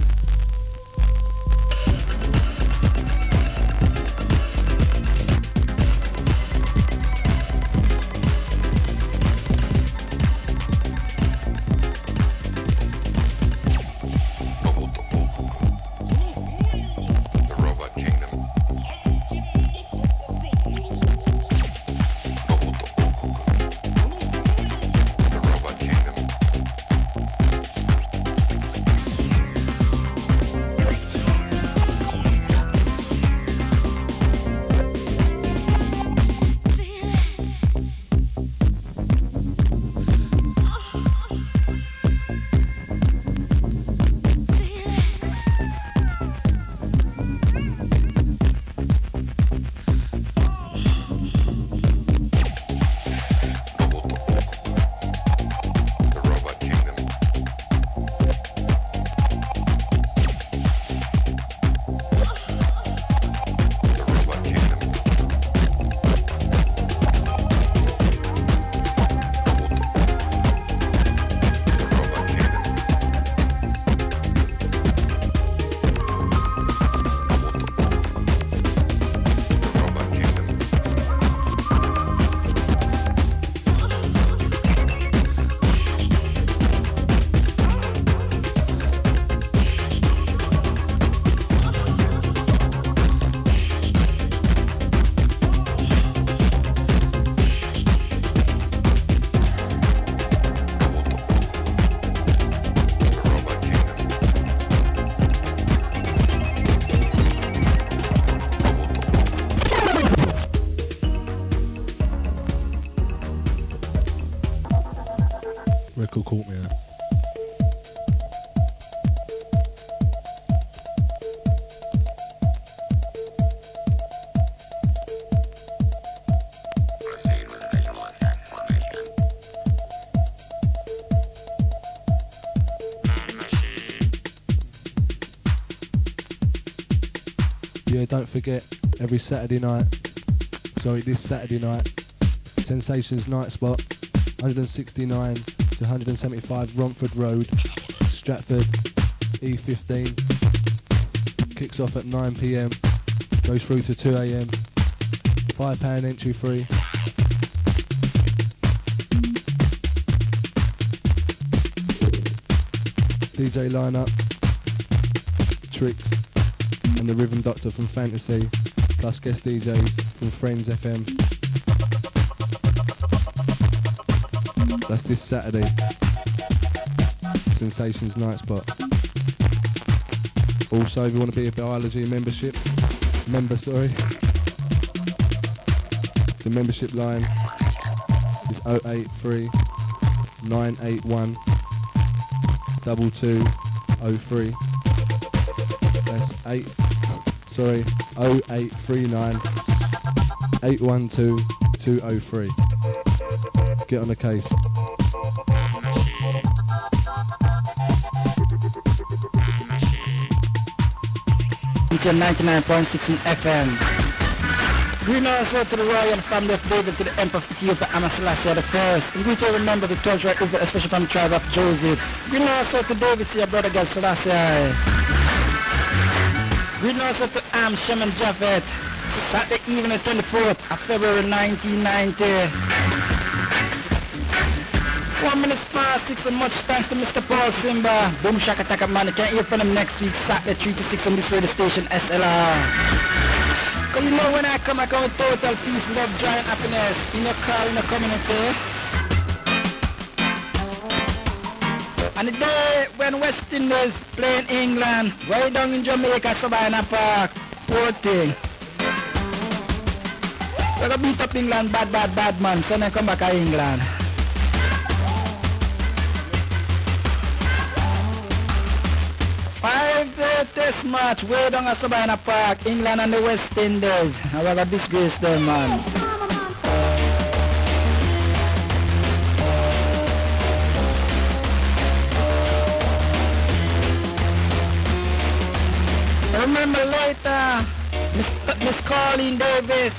Michael caught me out. Yeah, don't forget, every Saturday night, this Saturday night, Sensations Night Spot, 169 to 175 Romford Road, Stratford, E15. Kicks off at 9 PM, goes through to 2 AM, £5 entry free. DJ lineup, Tricks, and the Rhythm Doctor from Fantasy, plus guest DJs from Friends FM. That's this Saturday. Sensations Night Spot. Also, if you want to be a biology member, the membership line is 083 981 2203. That's 0839 812 203. Get on the case. It's 99.6 in FM. Greetings to the royal family of David, to the Emperor of Ethiopia, Selassie the First. And we to remember the 12th right Israel, especially from the tribe of Joseph. Greetings to David, see your brother girl Selassie. Greetings to Shem and Japhet. Saturday evening, 24th of February 1990. 1 minute past 6, and much thanks to Mr. Paul Simba. Boom Shaka Taka Man. You can hear from him next week, Saturday 3 to 6 on this radio station, SLR. Cause you know when I come with total peace, love, joy and happiness in your car, in your community. And the day when West Indies playing England, way down in Jamaica, Savannah Park, poor thing. We're gonna beat up England, bad man, so then come back to England. Test match way down at Savannah Park, England and the West Indies. I will disgrace them, man. Remember later, Miss Colleen Davis,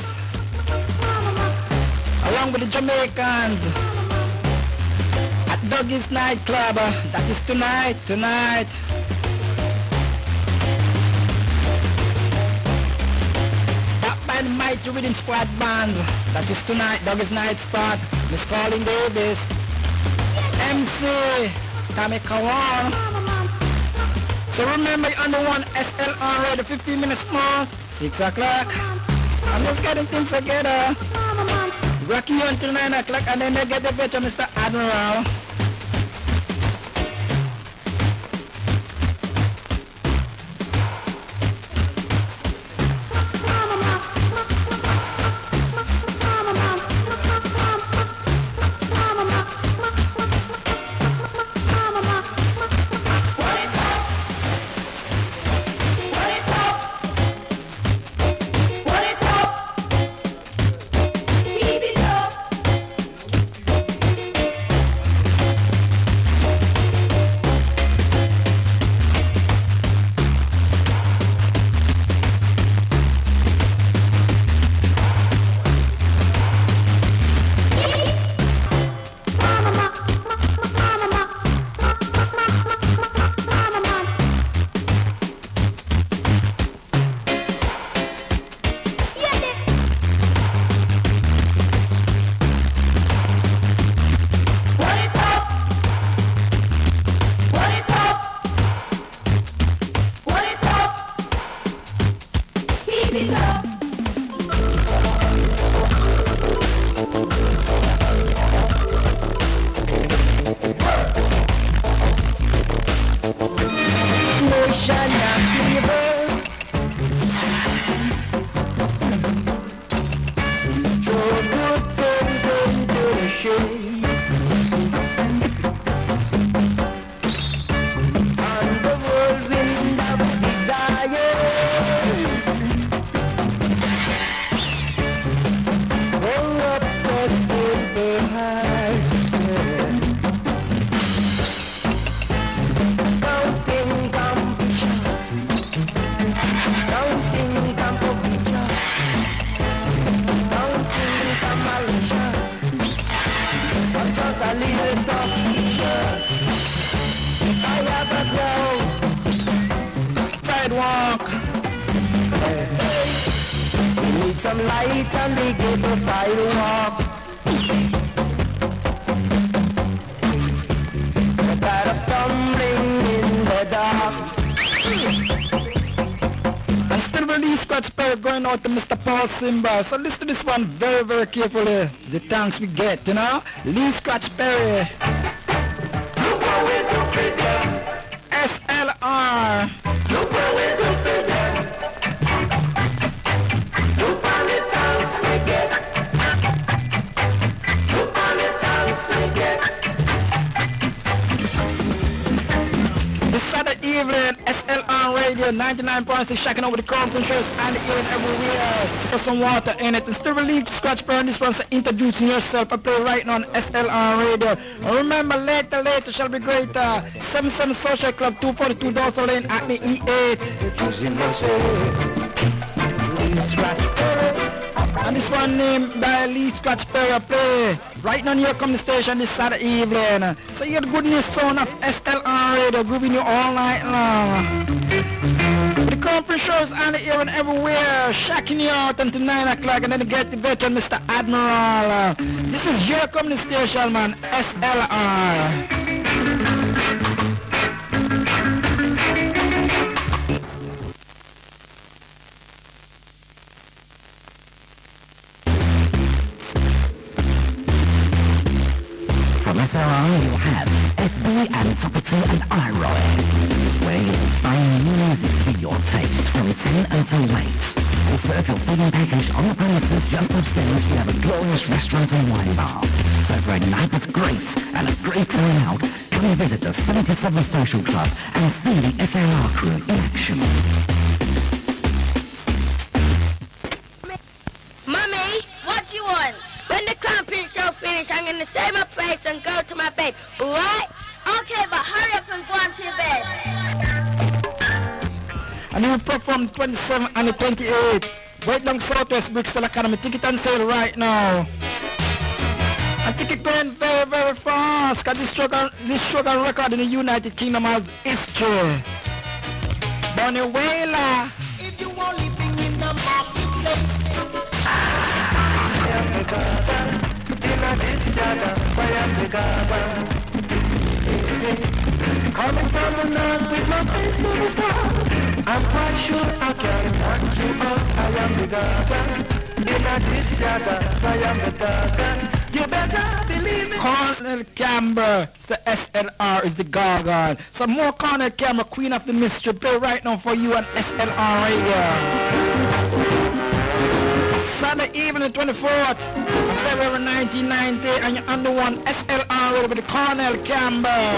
along with the Jamaicans, at Dougie's nightclub. That is tonight. And Mighty Rhythm Squad bands. That is tonight, Dougie's Night Spot, Miss Colleen Davis, MC, Tommy Kawan. So remember, you're on the one SLR radio, 15 minutes more, 6 o'clock. I'm just getting things together. Rocking you until 9 o'clock, and then they get the picture, Mr. Admiral. place of interest. I have a close sidewalk. Hey, hey. We need some light on the ghetto sidewalk. We're tired of stumbling in the dark. And still release Scotch Perry going out to Mr. Paul Simba. So listen to this one very, very carefully. The thanks we get, you know. Lee Scotch Perry. Look what we do for them. SLR. Look what we do for them. Look on the thanks we get. Look on the thanks we get. This Saturday evening, SLR Radio 99.6, shacking over the conferences and even everywhere. Put some water in it. And still release Scratch Burn. This one's introducing yourself. I play right now on SLR Radio. And remember, later shall be greater. 77 Social Club, 242 Dawson Lane at the E8. And this one named by Lee Scratch Perry play. Right now here come the station this Saturday evening. So you get the good news sound of SLR Radio grooving you all night long. The conference shows and here and everywhere, shacking you out until 9 o'clock, and then you get the veteran Mr. Admiral. This is your company station, man, SLR. From SLR you'll have SB and Topper 2 and iRoy, where you'll find music for your taste from 10 until late. Also, if you're feeling package on the premises just upstairs, we have a glorious restaurant and wine bar. So for a night that's great and a great time out, come and visit the 77 Social Club and see the SLR crew in action. Mummy, what do you want? When the camping show finish, I'm going to say my prayers and go to my bed, alright? Okay, but hurry up and go on to your bed. And you will perform 27 and the 28. Right down Southwest Brixton Academy. Ticket on sale right now. And ticket going very, very fast. Because this struggle record in the United Kingdom has history. Bonnie Whaler. If you want living in the marketplace, coming from the north with my face to the south, I'm quite sure I can knock you out. I am the Gaga, in this Gaga, I am the Gaga. You better believe it. Colonel Camber, it's the SLR, is the Gargon. Some more Colonel Camber, Queen of the Mystery, play right now for you on SLR Radio. Sunday evening, 24th of February 1990, and you're under one SLR Radio with the Colonel Camber.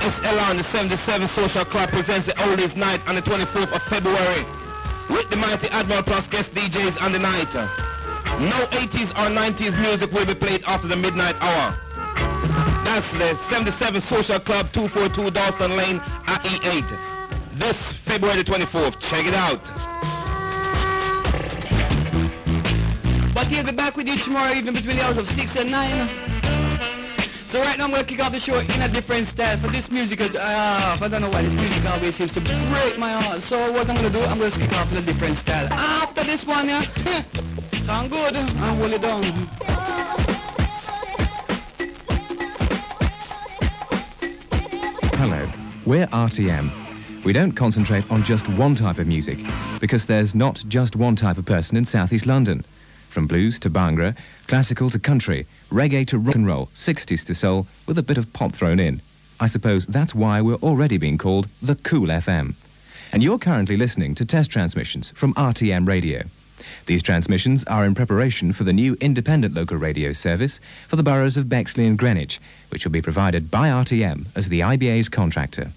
SLR and the 77 Social Club presents the Oldies Night on the 24th of February with the mighty Admiral plus guest DJs on the night. No 80s or 90s music will be played after the midnight hour. That's the 77 Social Club, 242 Dalston Lane at E8. This February the 24th. Check it out. But he'll be back with you tomorrow evening between the hours of 6 and 9. So right now I'm going to kick off the show in a different style. For this music, I don't know why this music always seems to break my heart. So what I'm going to do, I'm going to kick off in a different style. After this one, yeah, sound good, and hold it down. Hello, we're RTM. We don't concentrate on just one type of music, because there's not just one type of person in South East London. From blues to bhangra, classical to country, reggae to rock and roll, 60s to soul, with a bit of pop thrown in. I suppose that's why we're already being called the Cool FM. And you're currently listening to test transmissions from RTM Radio. These transmissions are in preparation for the new independent local radio service for the boroughs of Bexley and Greenwich, which will be provided by RTM as the IBA's contractor.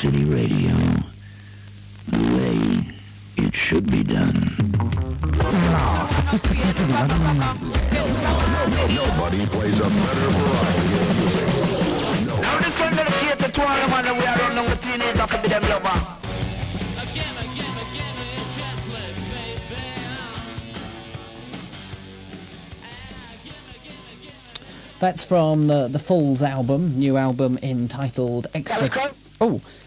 City radio, the way it should be done. Nobody plays a better variety of music. Now this one dedicated to all the man that we are running with teenagers for them lover. That's from the Falls album, new album entitled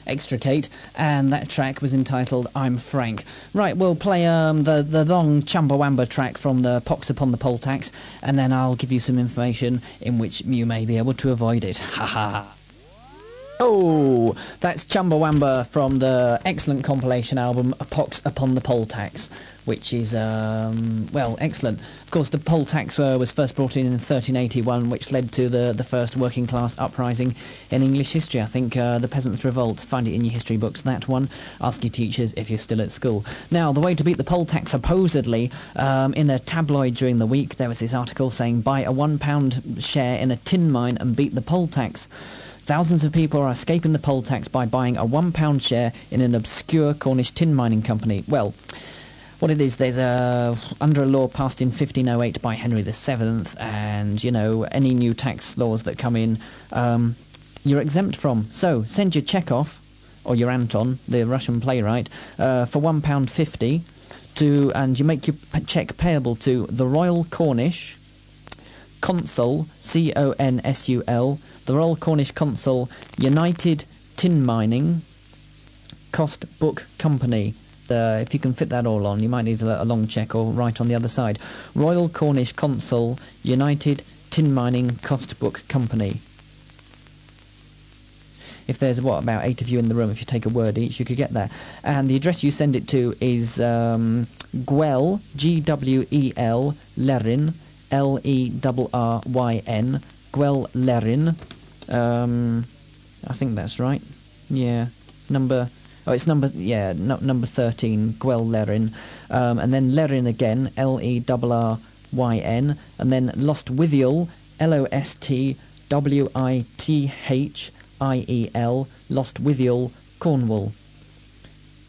Extricate, and that track was entitled I'm Frank. Right, we'll play the long Chumbawamba track from the Pox Upon the Poll Tax, and then I'll give you some information in which you may be able to avoid it. Ha ha. Oh, that's Chumbawamba from the excellent compilation album A Pox Upon the Poll Tax, which is, well, excellent. Of course, the poll tax was first brought in 1381, which led to the first working class uprising in English history. I think the Peasants' Revolt. Find it in your history books, that one. Ask your teachers if you're still at school. Now, the way to beat the poll tax, supposedly, in a tabloid during the week, there was this article saying, buy a £1 share in a tin mine and beat the poll tax. Thousands of people are escaping the poll tax by buying a £1 share in an obscure Cornish tin mining company. Well, what it is, there's under a law passed in 1508 by Henry VII, and, you know, any new tax laws that come in, you're exempt from. So, send your Chekhov, or your Anton, the Russian playwright, for £1.50, and you make your cheque payable to the Royal Cornish Consul, C-O-N-S-U-L, the Royal Cornish Consul, United Tin Mining Cost Book Company. If you can fit that all on, you might need a long check or write on the other side. Royal Cornish Consul, United Tin Mining Cost Book Company. If there's, about 8 of you in the room, if you take a word each, you could get that. And the address you send it to is Gwel, G-W-E-L, Lerin, L-E-R-R-Y-N, Gwel Lerin. I think that's right. Yeah. Number 13, Gwel Lerin. And then Lerin again, L-E-R-R-Y-N. And then Lostwithiel, L-O-S-T-W-I-T-H-I-E-L, Lostwithiel, Cornwall.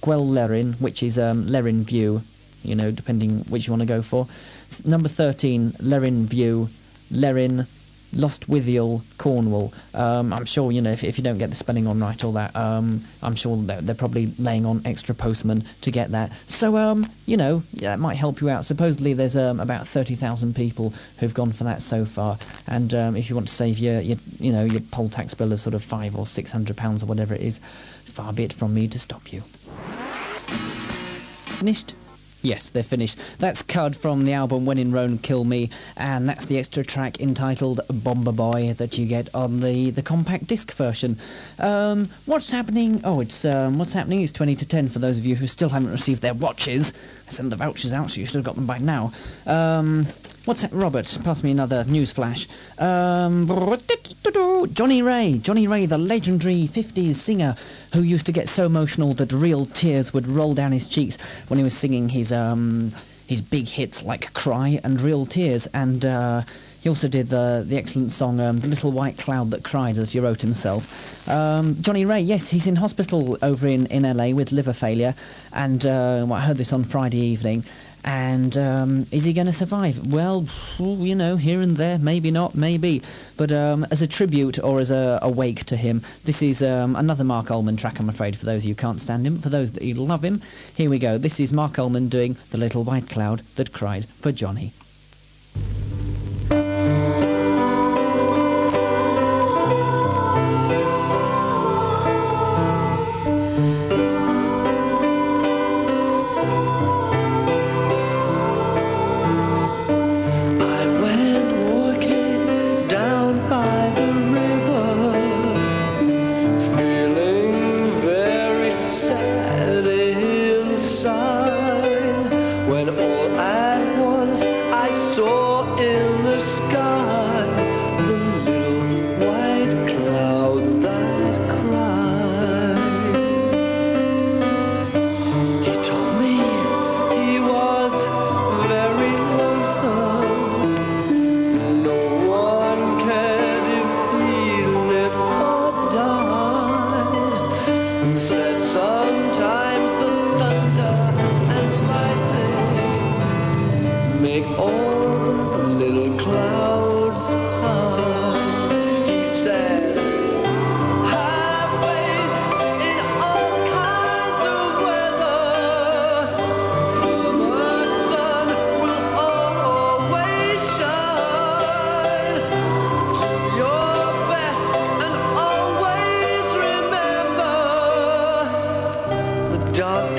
Gwel Lerin, which is Lerin View, you know, depending which you want to go for. Number 13, Lerin View, Lerin, Lostwithiel, Cornwall. I'm sure, you know, if you don't get the spelling on right, all that, I'm sure they're probably laying on extra postmen to get that. So, you know, yeah, it might help you out. Supposedly there's about 30,000 people who've gone for that so far. And if you want to save your poll tax bill of sort of £500 or £600 or whatever it is, far be it from me to stop you. Finished? Yes, they're finished. That's Cud from the album When in Rome, Kill Me, and that's the extra track entitled Bomber Boy that you get on the compact disc version. What's happening? Oh, what's happening is 20 to 10 for those of you who still haven't received their watches. I sent the vouchers out, so you should have got them by now. Robert, pass me another news flash. Johnny Ray, the legendary 50s singer who used to get so emotional that real tears would roll down his cheeks when he was singing his big hits like Cry and Real Tears, and he also did the excellent song The Little White Cloud That Cried, as he wrote himself. Johnny Ray, yes, he's in hospital over in LA with liver failure, and I heard this on Friday evening. And is he going to survive? Well, you know, here and there, maybe not, maybe. But as a tribute or as a wake to him, this is another Marc Almond track, I'm afraid, for those of you who can't stand him. For those that you love him, here we go. This is Marc Almond doing The Little White Cloud That Cried for Johnny. Down by the river, feeling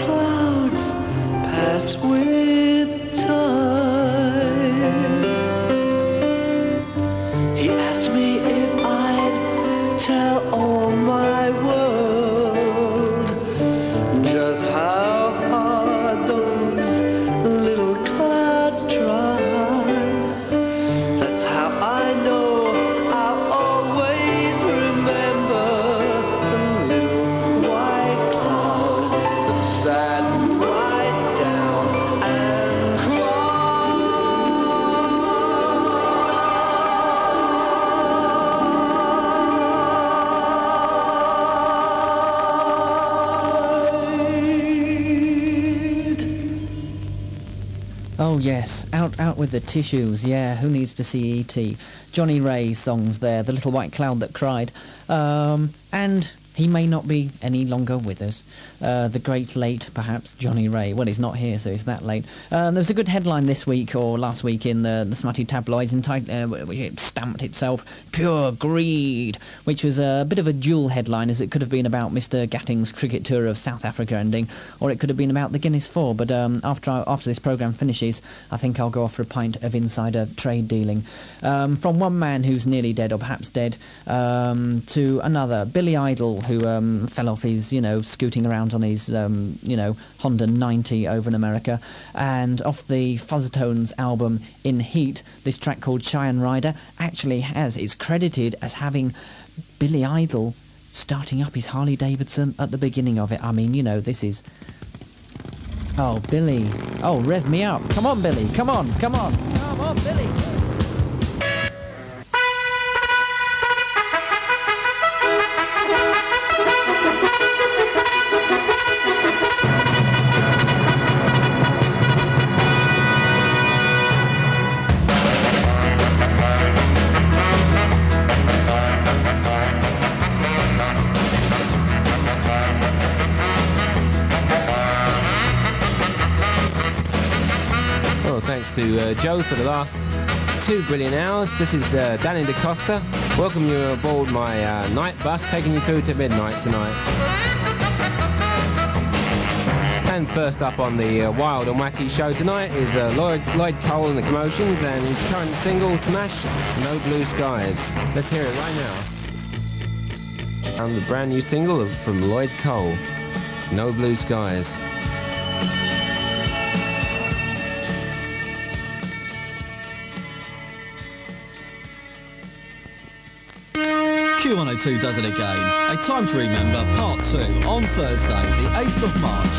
clouds pass with time. He asked me if I'd tell all my world just how hard those little clouds try. That's how I know I'll always remember the little white cloud that sat right down and Oh yes, out with the tissues, yeah, who needs to see E.T.? Johnny Ray's songs there, The Little White Cloud That Cried, and he may not be any longer with us. The great late, perhaps, Johnny Ray. Well, he's not here, so it's that late. There was a good headline this week, or last week, in the smutty tabloids, which it stamped itself, Pure Greed, which was a bit of a dual headline, as it could have been about Mr. Gatting's cricket tour of South Africa ending, or it could have been about the Guinness 4, but after this programme finishes, I think I'll go off for a pint of insider trade dealing. From one man who's nearly dead, or perhaps dead, to another, Billy Idol, who fell off his, scooting around on his, Honda 90 over in America, and off the Fuzztones album In Heat, this track called Cheyenne Rider actually is credited as having Billy Idol starting up his Harley Davidson at the beginning of it. I mean, this is... Oh, Billy. Oh, rev me up. Come on, Billy. Come on, come on. Come on, Billy. Thanks to Joe for the last 2 brilliant hours. This is Danny Decoster. Welcome you aboard my night bus, taking you through to midnight tonight. And first up on the Wild and Wacky show tonight is Lloyd Cole and the Commotions and his current single smash, No Blue Skies. Let's hear it right now. And the brand new single from Lloyd Cole, No Blue Skies. Q102 does it again. A Time to Remember Part 2 on Thursday, the 8th of March.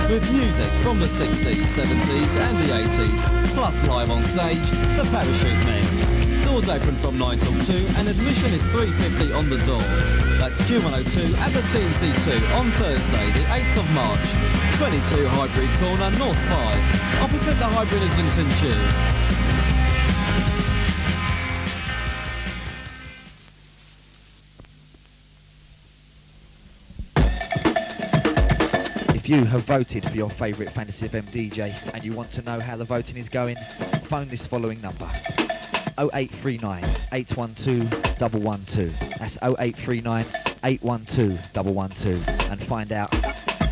With music from the 60s, 70s and the 80s, plus live on stage, the Parachute Men. Doors open from 9 till 2 and admission is $3.50 on the door. That's Q102 at the TNC2 on Thursday, the 8th of March. 22 Highbury Corner, North 5, opposite the Highbury Islington Tube. If you have voted for your favourite Fantasy FM DJ and you want to know how the voting is going, phone this following number: 0839 812 112. That's 0839 812 112, and find out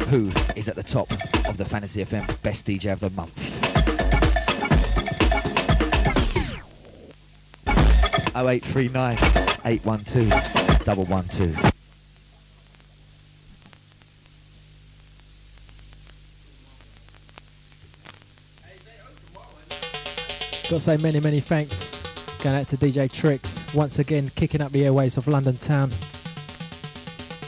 who is at the top of the Fantasy FM Best DJ of the Month. 0839 812 112. Got to say many thanks going out to DJ Tricks, once again kicking up the airways of London town.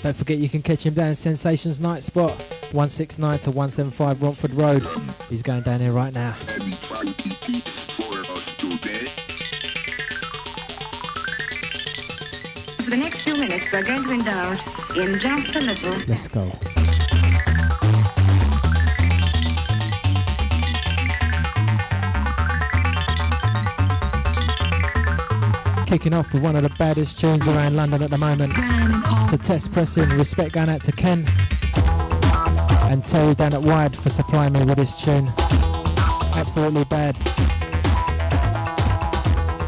Don't forget you can catch him down Sensations Night Spot, 169 to 175 Romford Road. He's going down here right now. For the next few minutes we're going to indulge in just a little. Let's go. Kicking off with one of the baddest tunes around London at the moment. It's a test pressing. Respect going out to Ken and Terry down at Wide for supplying me with this tune. Absolutely bad.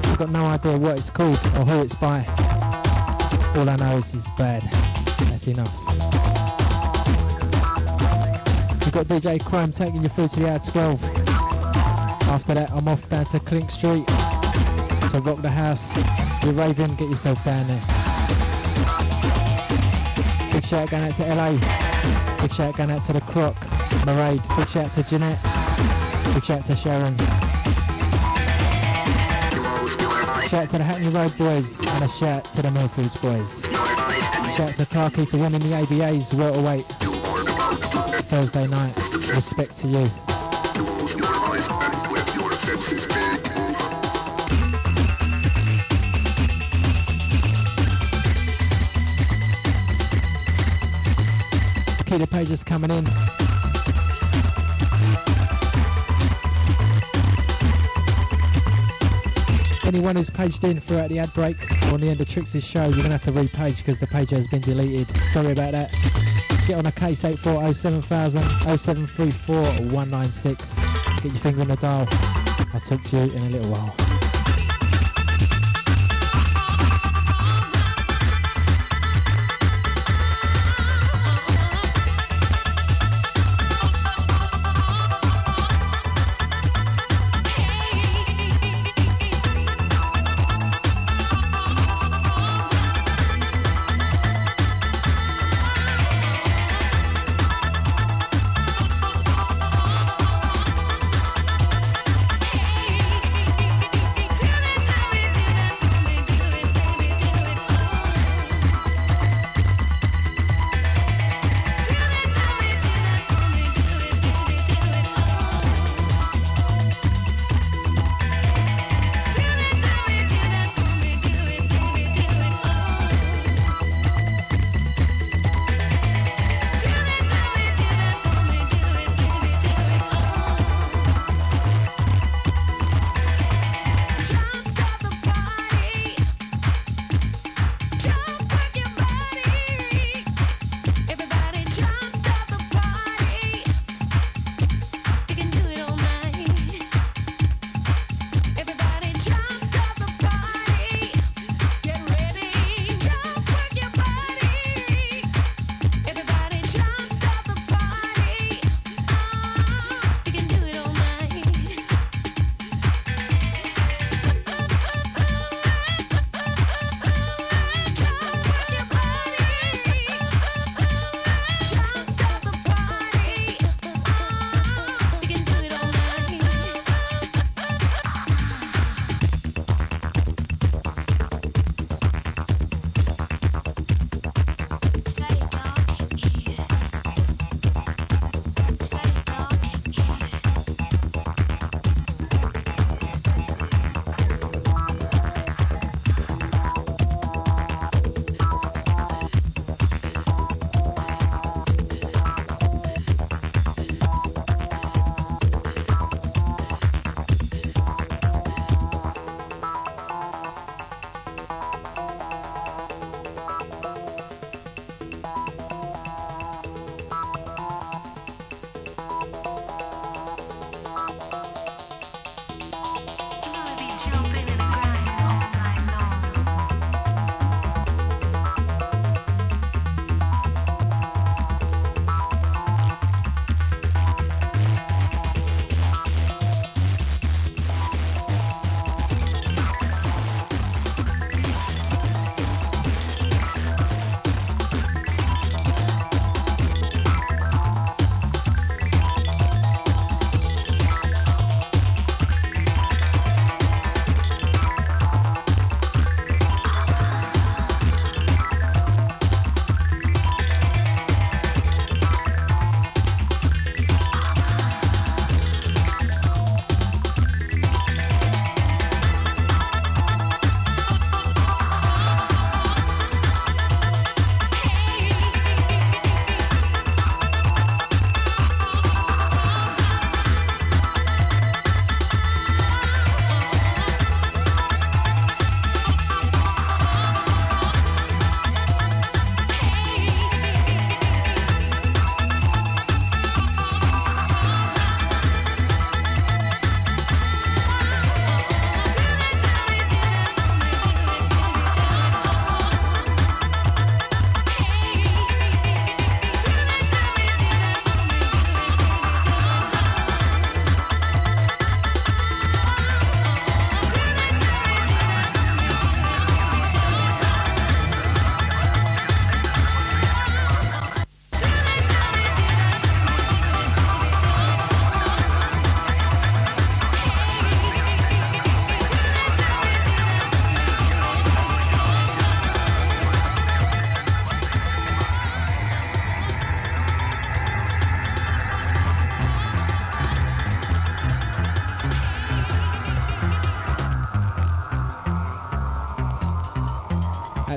I've got no idea what it's called or who it's by. All I know is it's bad. That's enough. We've got DJ Chrome taking you through to the hour 12. After that, I'm off down to Clink Street to rock the house. You're raving, get yourself down there. Big shout going out to LA. Big shout going out to the Croc, Mairead. Big shout to Jeanette. Big shout to Sharon. Shout to the Hackney Road boys and a shout to the Millfields boys. Shout to Clarkie for winning the ABA's welterweight Thursday night. Respect to you. Keep the pages coming in. Anyone who's paged in throughout the ad break or on the end of Trix's show, you're going to have to repage because the page has been deleted. Sorry about that. Get on a case 8407,000 0734 196. Get your finger on the dial. I'll talk to you in a little while.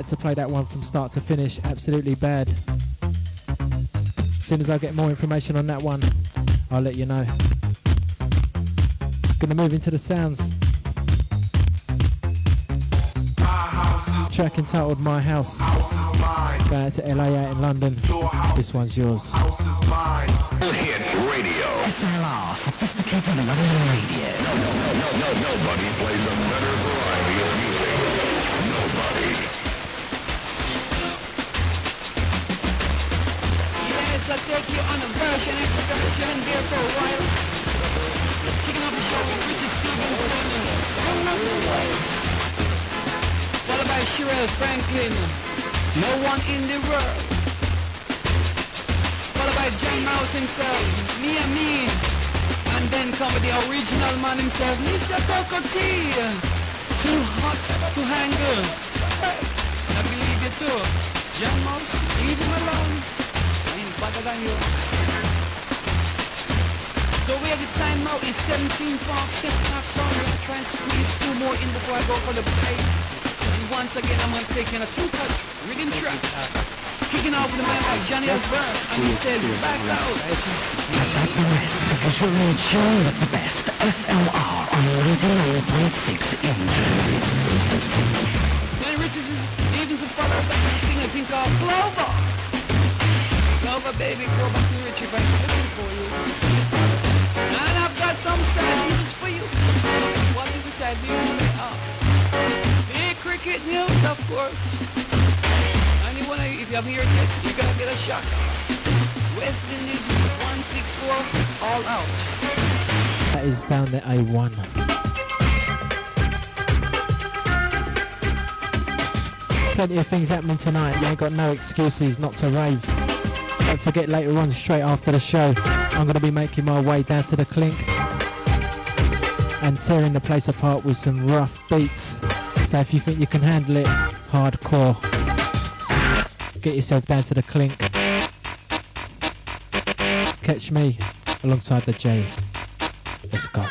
like to play that one from start to finish. Absolutely bad. As soon as I get more information on that one, I'll let you know. Gonna move into the sounds. Track entitled My House. Going out to LA out in London. This one's yours. Hit radio. SLR, sophisticated London radio. Nobody plays a better variety of music. Nobody. Yes, I'll take you on a version excursion there for a while. Kicking off the show with Richard Stevenson. Followed by Sherelle Franklin, No One in the World. Followed by John Mouse himself, Me and Me. And then come with the original man himself, Mr. Coco T. Too hot to handle. I believe you too. John Mouse, leave him alone. I ain't better than you. So we have the time now is 17 past 10 o'clock, so I'm going to try and squeeze 2 more in before I go for the break. And once again, I'm going to take in a 2-cut rhythm track. Kicking off with a man like Johnny Osborne, and he says, back out. Like the rest, the visual road show at the best. SLR on 89.6 in Then Richards is leaving some followers that can sing a thing called Clover. Clover, baby, go back to Richie Banks, looking for you. And I've got some sad news for you. What is the sad news? Big cricket news, of course. And if you haven't heard it, you gotta get a shot. West Indies 164, all out. That is down the A1. Plenty of things happening tonight. You ain't got no excuses not to rave. Don't forget later on, straight after the show, I'm going to be making my way down to the Clink and tearing the place apart with some rough beats. So if you think you can handle it hardcore, get yourself down to the Clink. Catch me alongside the J. Let's go.